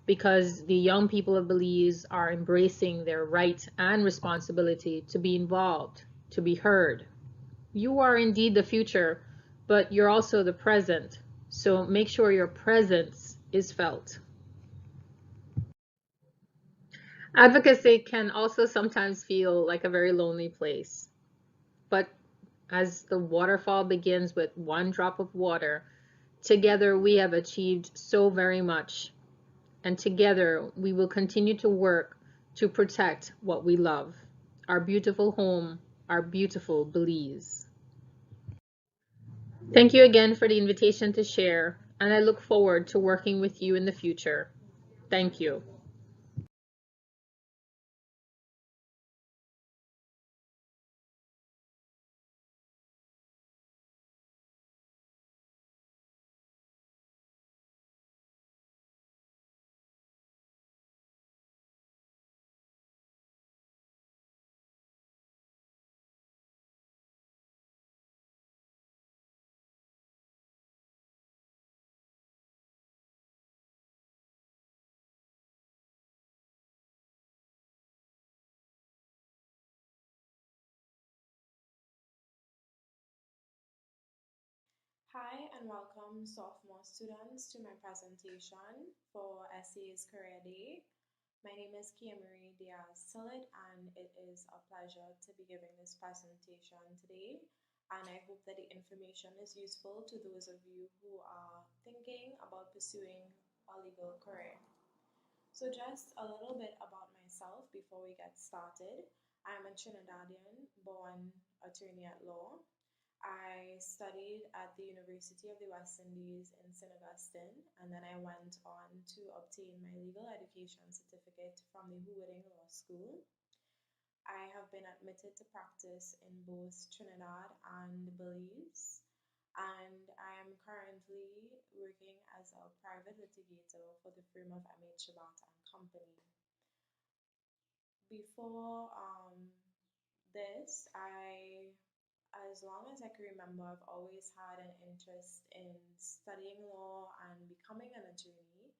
because the young people of Belize are embracing their right and responsibility to be involved, to be heard. You are indeed the future, but you're also the present, so make sure your presence is felt. Advocacy can also sometimes feel like a very lonely place, but as the waterfall begins with one drop of water, together we have achieved so very much, and together we will continue to work to protect what we love, our beautiful home, our beautiful Belize. Thank you again for the invitation to share, and I look forward to working with you in the future. Thank you. Hi and welcome sophomore students to my presentation for SCA's Career Day. My name is Kia Marie Diaz-Tillett and it is a pleasure to be giving this presentation today, and I hope that the information is useful to those of you who are thinking about pursuing a legal career. So just a little bit about myself before we get started. I'm a Trinidadian born attorney at law. I studied at the University of the West Indies in St. Augustine, and then I went on to obtain my legal education certificate from the Hooverding Law School. I have been admitted to practice in both Trinidad and Belize, and I am currently working as a private litigator for the firm of M.H. Shabat and Company. Before this, as long as I can remember, I've always had an interest in studying law and becoming an attorney.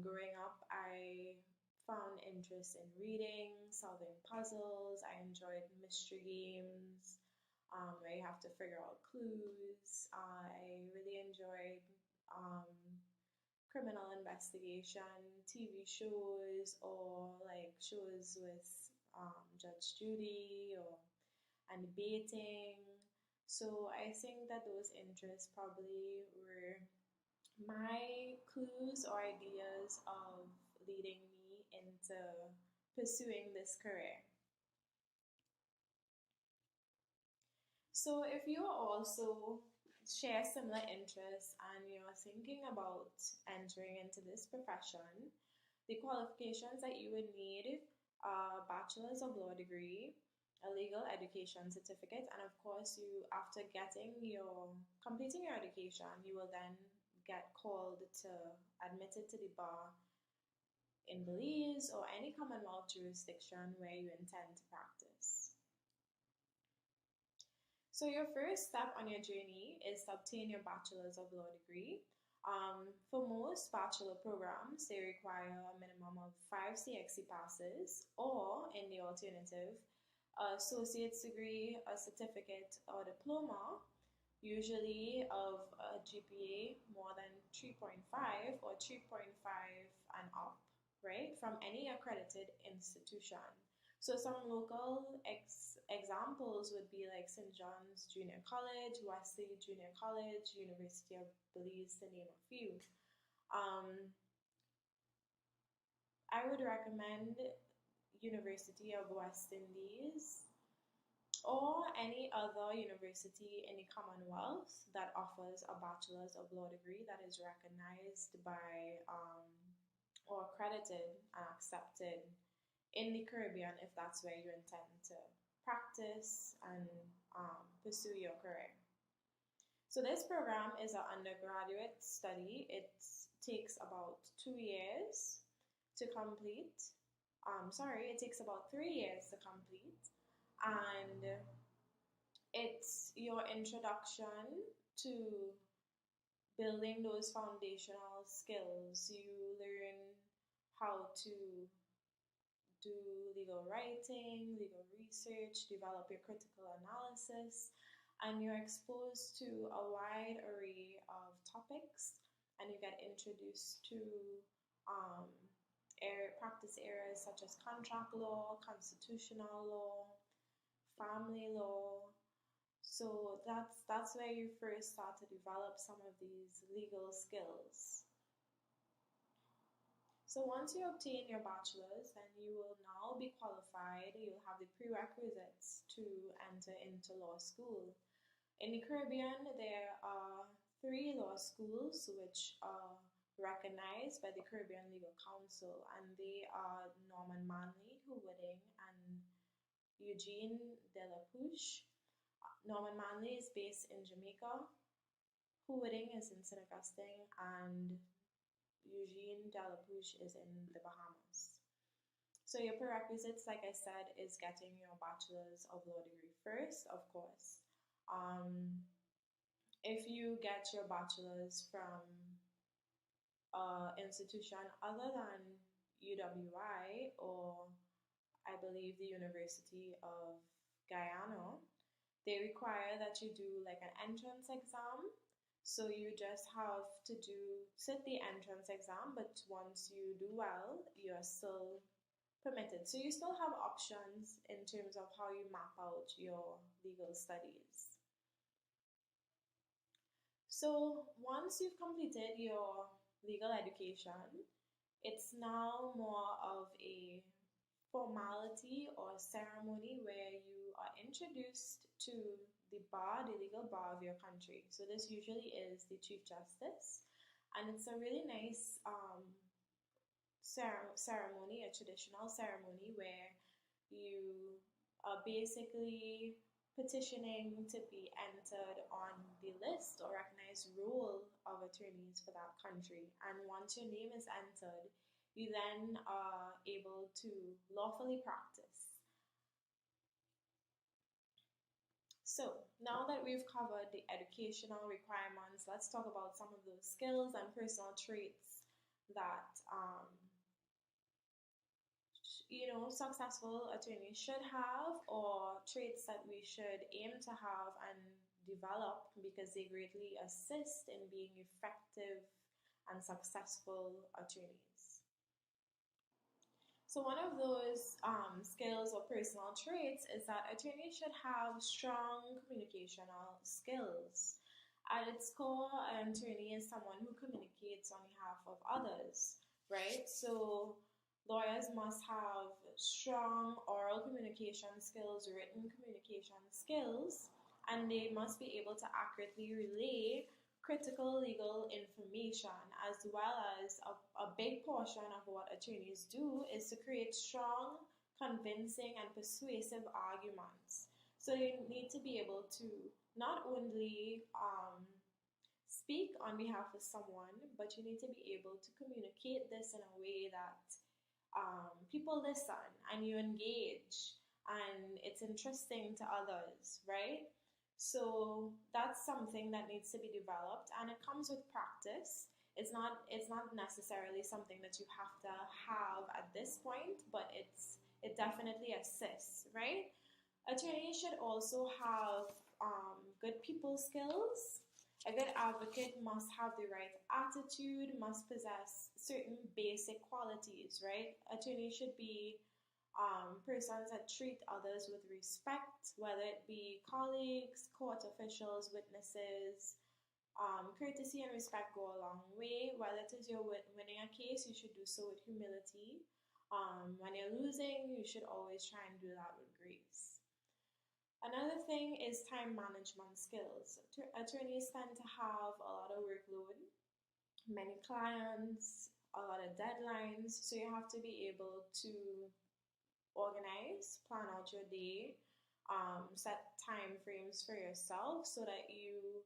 Growing up, I found interest in reading, solving puzzles. I enjoyed mystery games where you have to figure out clues. I really enjoyed criminal investigation TV shows, or like shows with Judge Judy and debating. So I think that those interests probably were my clues or ideas of leading me into pursuing this career. So if you also share similar interests and you're thinking about entering into this profession, the qualifications that you would need are a bachelor's of law degree, a legal education certificate, and of course after completing your education, you will then get called to admitted to the bar in Belize or any Commonwealth jurisdiction where you intend to practice. So your first step on your journey is to obtain your bachelor's of law degree. For most bachelor programs, they require a minimum of 5 CXC passes, or in the alternative, an associate's degree, a certificate, or diploma, usually of a GPA more than 3.5 or 3.5 and up, right, from any accredited institution. So some local examples would be like St. John's Junior College, Wesley Junior College, University of Belize, to name a few. I would recommend University of West Indies or any other university in the Commonwealth that offers a bachelor's of law degree that is recognized by or accredited and accepted in the Caribbean, if that's where you intend to practice and pursue your career. So this program is an undergraduate study. It takes about 2 years to complete. It takes about 3 years to complete. And it's your introduction to building those foundational skills. You learn how to do legal writing, legal research, develop your critical analysis, and you're exposed to a wide array of topics, and you get introduced to practice areas such as contract law, constitutional law, family law. So that's where you first start to develop some of these legal skills. So once you obtain your bachelor's, then you will now be qualified. You'll have the prerequisites to enter into law school. In the Caribbean, there are 3 law schools which are recognized by the Caribbean Legal Council, and they are Norman Manley, Hooverding, and Eugene de la Pouche. Norman Manley is based in Jamaica, Hooverding is in St. Augustine, and Eugene de la Pouche is in the Bahamas. So your prerequisites, like I said, is getting your bachelor's of law degree first, of course. If you get your bachelor's from an institution other than UWI, or I believe the University of Guyana, they require that you do like an entrance exam So you just have to sit the entrance exam, but once you do well, you're still permitted. So you still have options in terms of how you map out your legal studies. So once you've completed your legal education, it's now more of a formality or ceremony where you are introduced to the bar, the legal bar of your country. So this usually is the Chief Justice, and it's a really nice ceremony, a traditional ceremony where you are basically petitioning to be entered on the list or recognized roll of attorneys for that country. And once your name is entered, you then are able to lawfully practice. So now that we've covered the educational requirements, let's talk about some of those skills and personal traits that successful attorneys should have, or traits that we should aim to have and develop because they greatly assist in being effective and successful attorneys. So one of those skills or personal traits is that attorneys should have strong communicational skills. At its core, an attorney is someone who communicates on behalf of others, right? So lawyers must have strong oral communication skills, written communication skills, and they must be able to accurately relay critical legal information, as well as a big portion of what attorneys do is to create strong, convincing, and persuasive arguments. So you need to be able to not only speak on behalf of someone, but you need to be able to communicate this in a way that people listen and you engage and it's interesting to others, right? So that's something that needs to be developed, and it comes with practice. It's not necessarily something that you have to have at this point, but it definitely assists, right? Attorneys should also have good people skills. A good advocate must have the right attitude, must possess certain basic qualities, right? Attorneys should be persons that treat others with respect, whether it be colleagues, court officials, witnesses. Courtesy and respect go a long way. Whether it is you're winning a case, you should do so with humility. When you're losing, you should always try and do that with grace. Another thing is time management skills. Attorneys tend to have a lot of workload, many clients, a lot of deadlines, so you have to be able to organize, plan out your day, set time frames for yourself so that you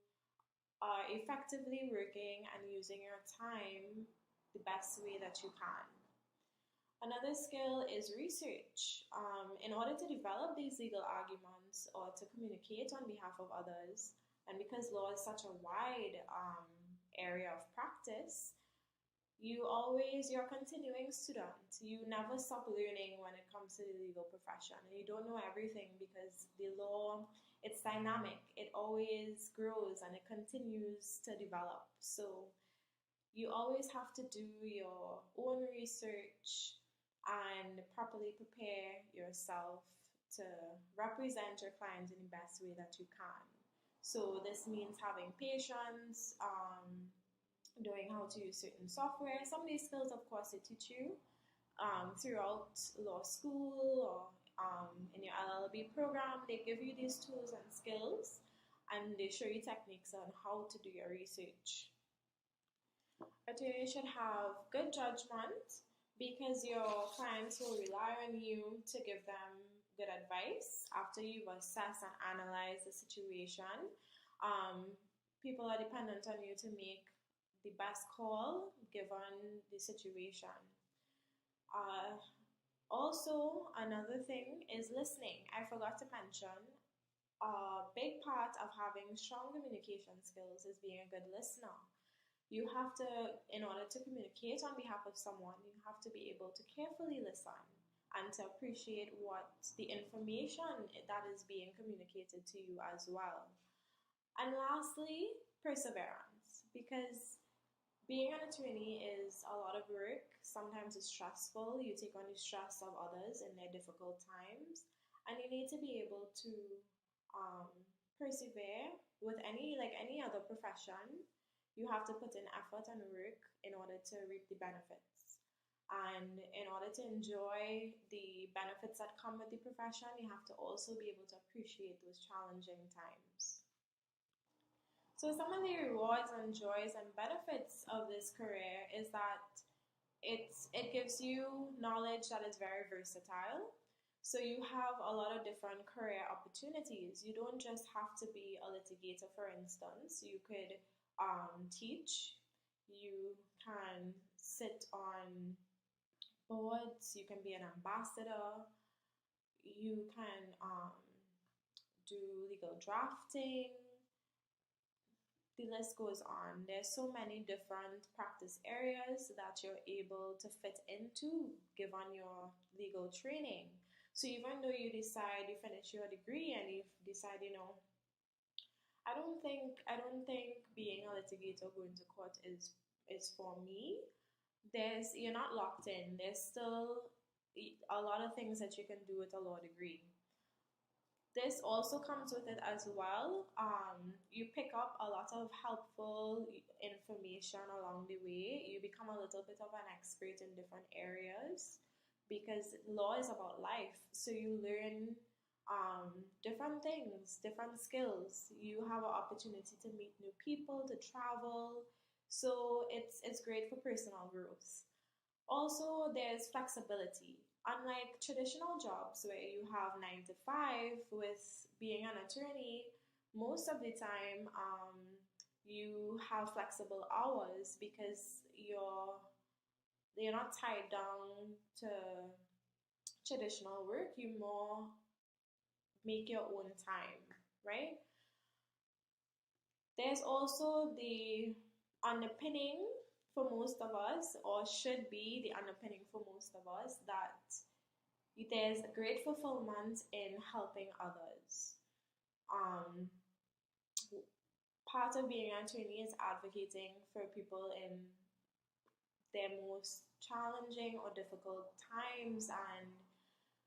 are effectively working and using your time the best way that you can. Another skill is research. In order to develop these legal arguments or to communicate on behalf of others, and because law is such a wide area of practice, you're a continuing student. You never stop learning when it comes to the legal profession. And you don't know everything because the law, it's dynamic. It always grows and it continues to develop. So you always have to do your own research and properly prepare yourself to represent your client in the best way that you can. So this means having patience, knowing how to use certain software. Some of these skills, of course, they teach you throughout law school or in your LLB program. They give you these tools and skills, and they show you techniques on how to do your research. Attorneys should have good judgment, because your clients will rely on you to give them good advice after you've assessed and analyzed the situation. People are dependent on you to make the best call given the situation. Also, another thing is listening. I forgot to mention, a big part of having strong communication skills is being a good listener. You have to, in order to communicate on behalf of someone, you have to be able to carefully listen and to appreciate what the information that is being communicated to you as well. And lastly, perseverance, because being an attorney is a lot of work. Sometimes it's stressful. You take on the stress of others in their difficult times, and you need to be able to um, persevere with any other profession. You have to put in effort and work in order to reap the benefits. And in order to enjoy the benefits that come with the profession, you have to also be able to appreciate those challenging times. So some of the rewards and joys and benefits of this career is that it gives you knowledge that is very versatile. So you have a lot of different career opportunities. You don't just have to be a litigator, for instance. You could teach. You can sit on boards. You can be an ambassador. You can do legal drafting. The list goes on. There's so many different practice areas that you're able to fit into given your legal training. So even though you decide you finish your degree and you decide, I don't think being a litigator going to court is for me. You're not locked in. There's still a lot of things that you can do with a law degree. This also comes with it as well. You pick up a lot of helpful information along the way. You become a little bit of an expert in different areas because law is about life. So you learn different things, different skills. You have an opportunity to meet new people, to travel. So it's great for personal growth. Also, there's flexibility. Unlike traditional jobs where you have 9 to 5, with being an attorney, most of the time you have flexible hours because you're not tied down to traditional work. You more make your own time, right? There's also the underpinning for most of us, or should be the underpinning for most of us, that there's a great fulfillment in helping others. Part of being an attorney is advocating for people in their most challenging or difficult times, and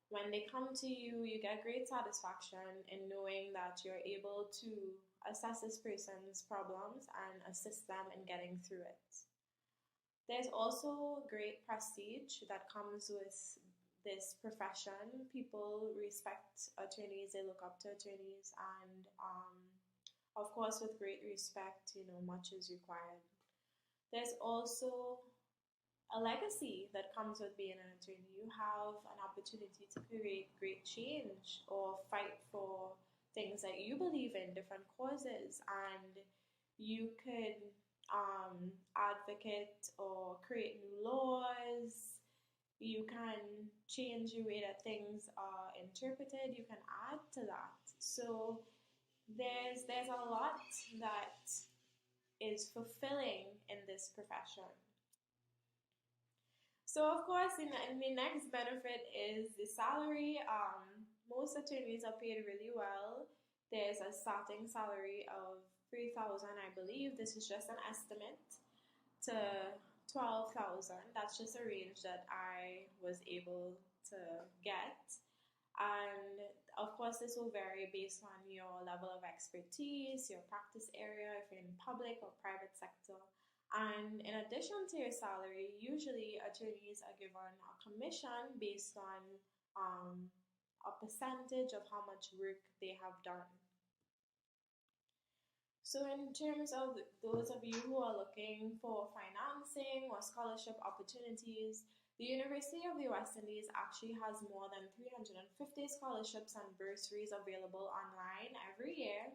when they come to you, you get great satisfaction in knowing that you're able to assess this person's problems and assist them in getting through it. There's also great prestige that comes with this profession. People respect attorneys, they look up to attorneys, and of course, with great respect, much is required. There's also a legacy that comes with being an attorney. You have an opportunity to create great change or fight for things that you believe in, different causes, and you could advocate or create new laws. You can change the way that things are interpreted. You can add to that. So there's a lot that is fulfilling in this profession. So of course, the next benefit is the salary. Most attorneys are paid really well. There's a starting salary of 3,000, I believe. This is just an estimate, to 12,000. That's just a range that I was able to get. And of course, this will vary based on your level of expertise, your practice area, if you're in public or private sector. And in addition to your salary, usually attorneys are given a commission based on a percentage of how much work they have done. So in terms of those of you who are looking for financing or scholarship opportunities, the University of the West Indies actually has more than 350 scholarships and bursaries available online every year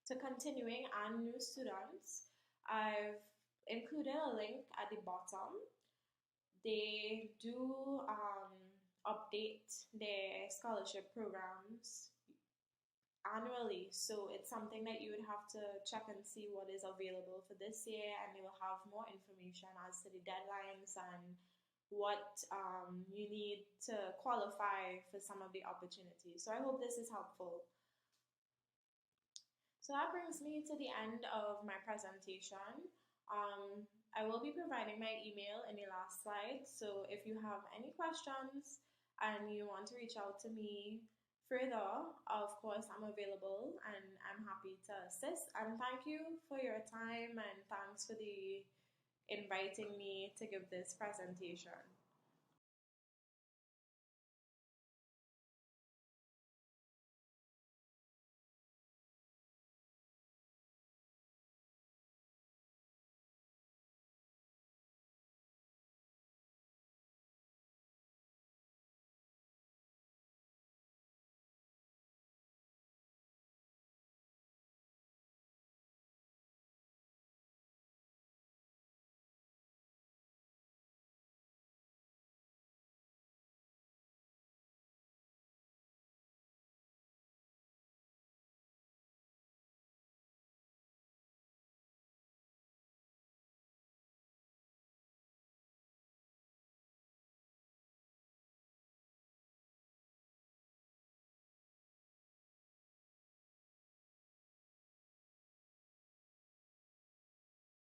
to continuing and new students. I've included a link at the bottom. They do update their scholarship programs annually, so it's something that you would have to check and see what is available for this year, and they will have more information as to the deadlines and what you need to qualify for some of the opportunities. So I hope this is helpful. So that brings me to the end of my presentation. I will be providing my email in the last slide. So if you have any questions and you want to reach out to me further, of course, I'm available and I'm happy to assist. And thank you for your time and thanks for inviting me to give this presentation.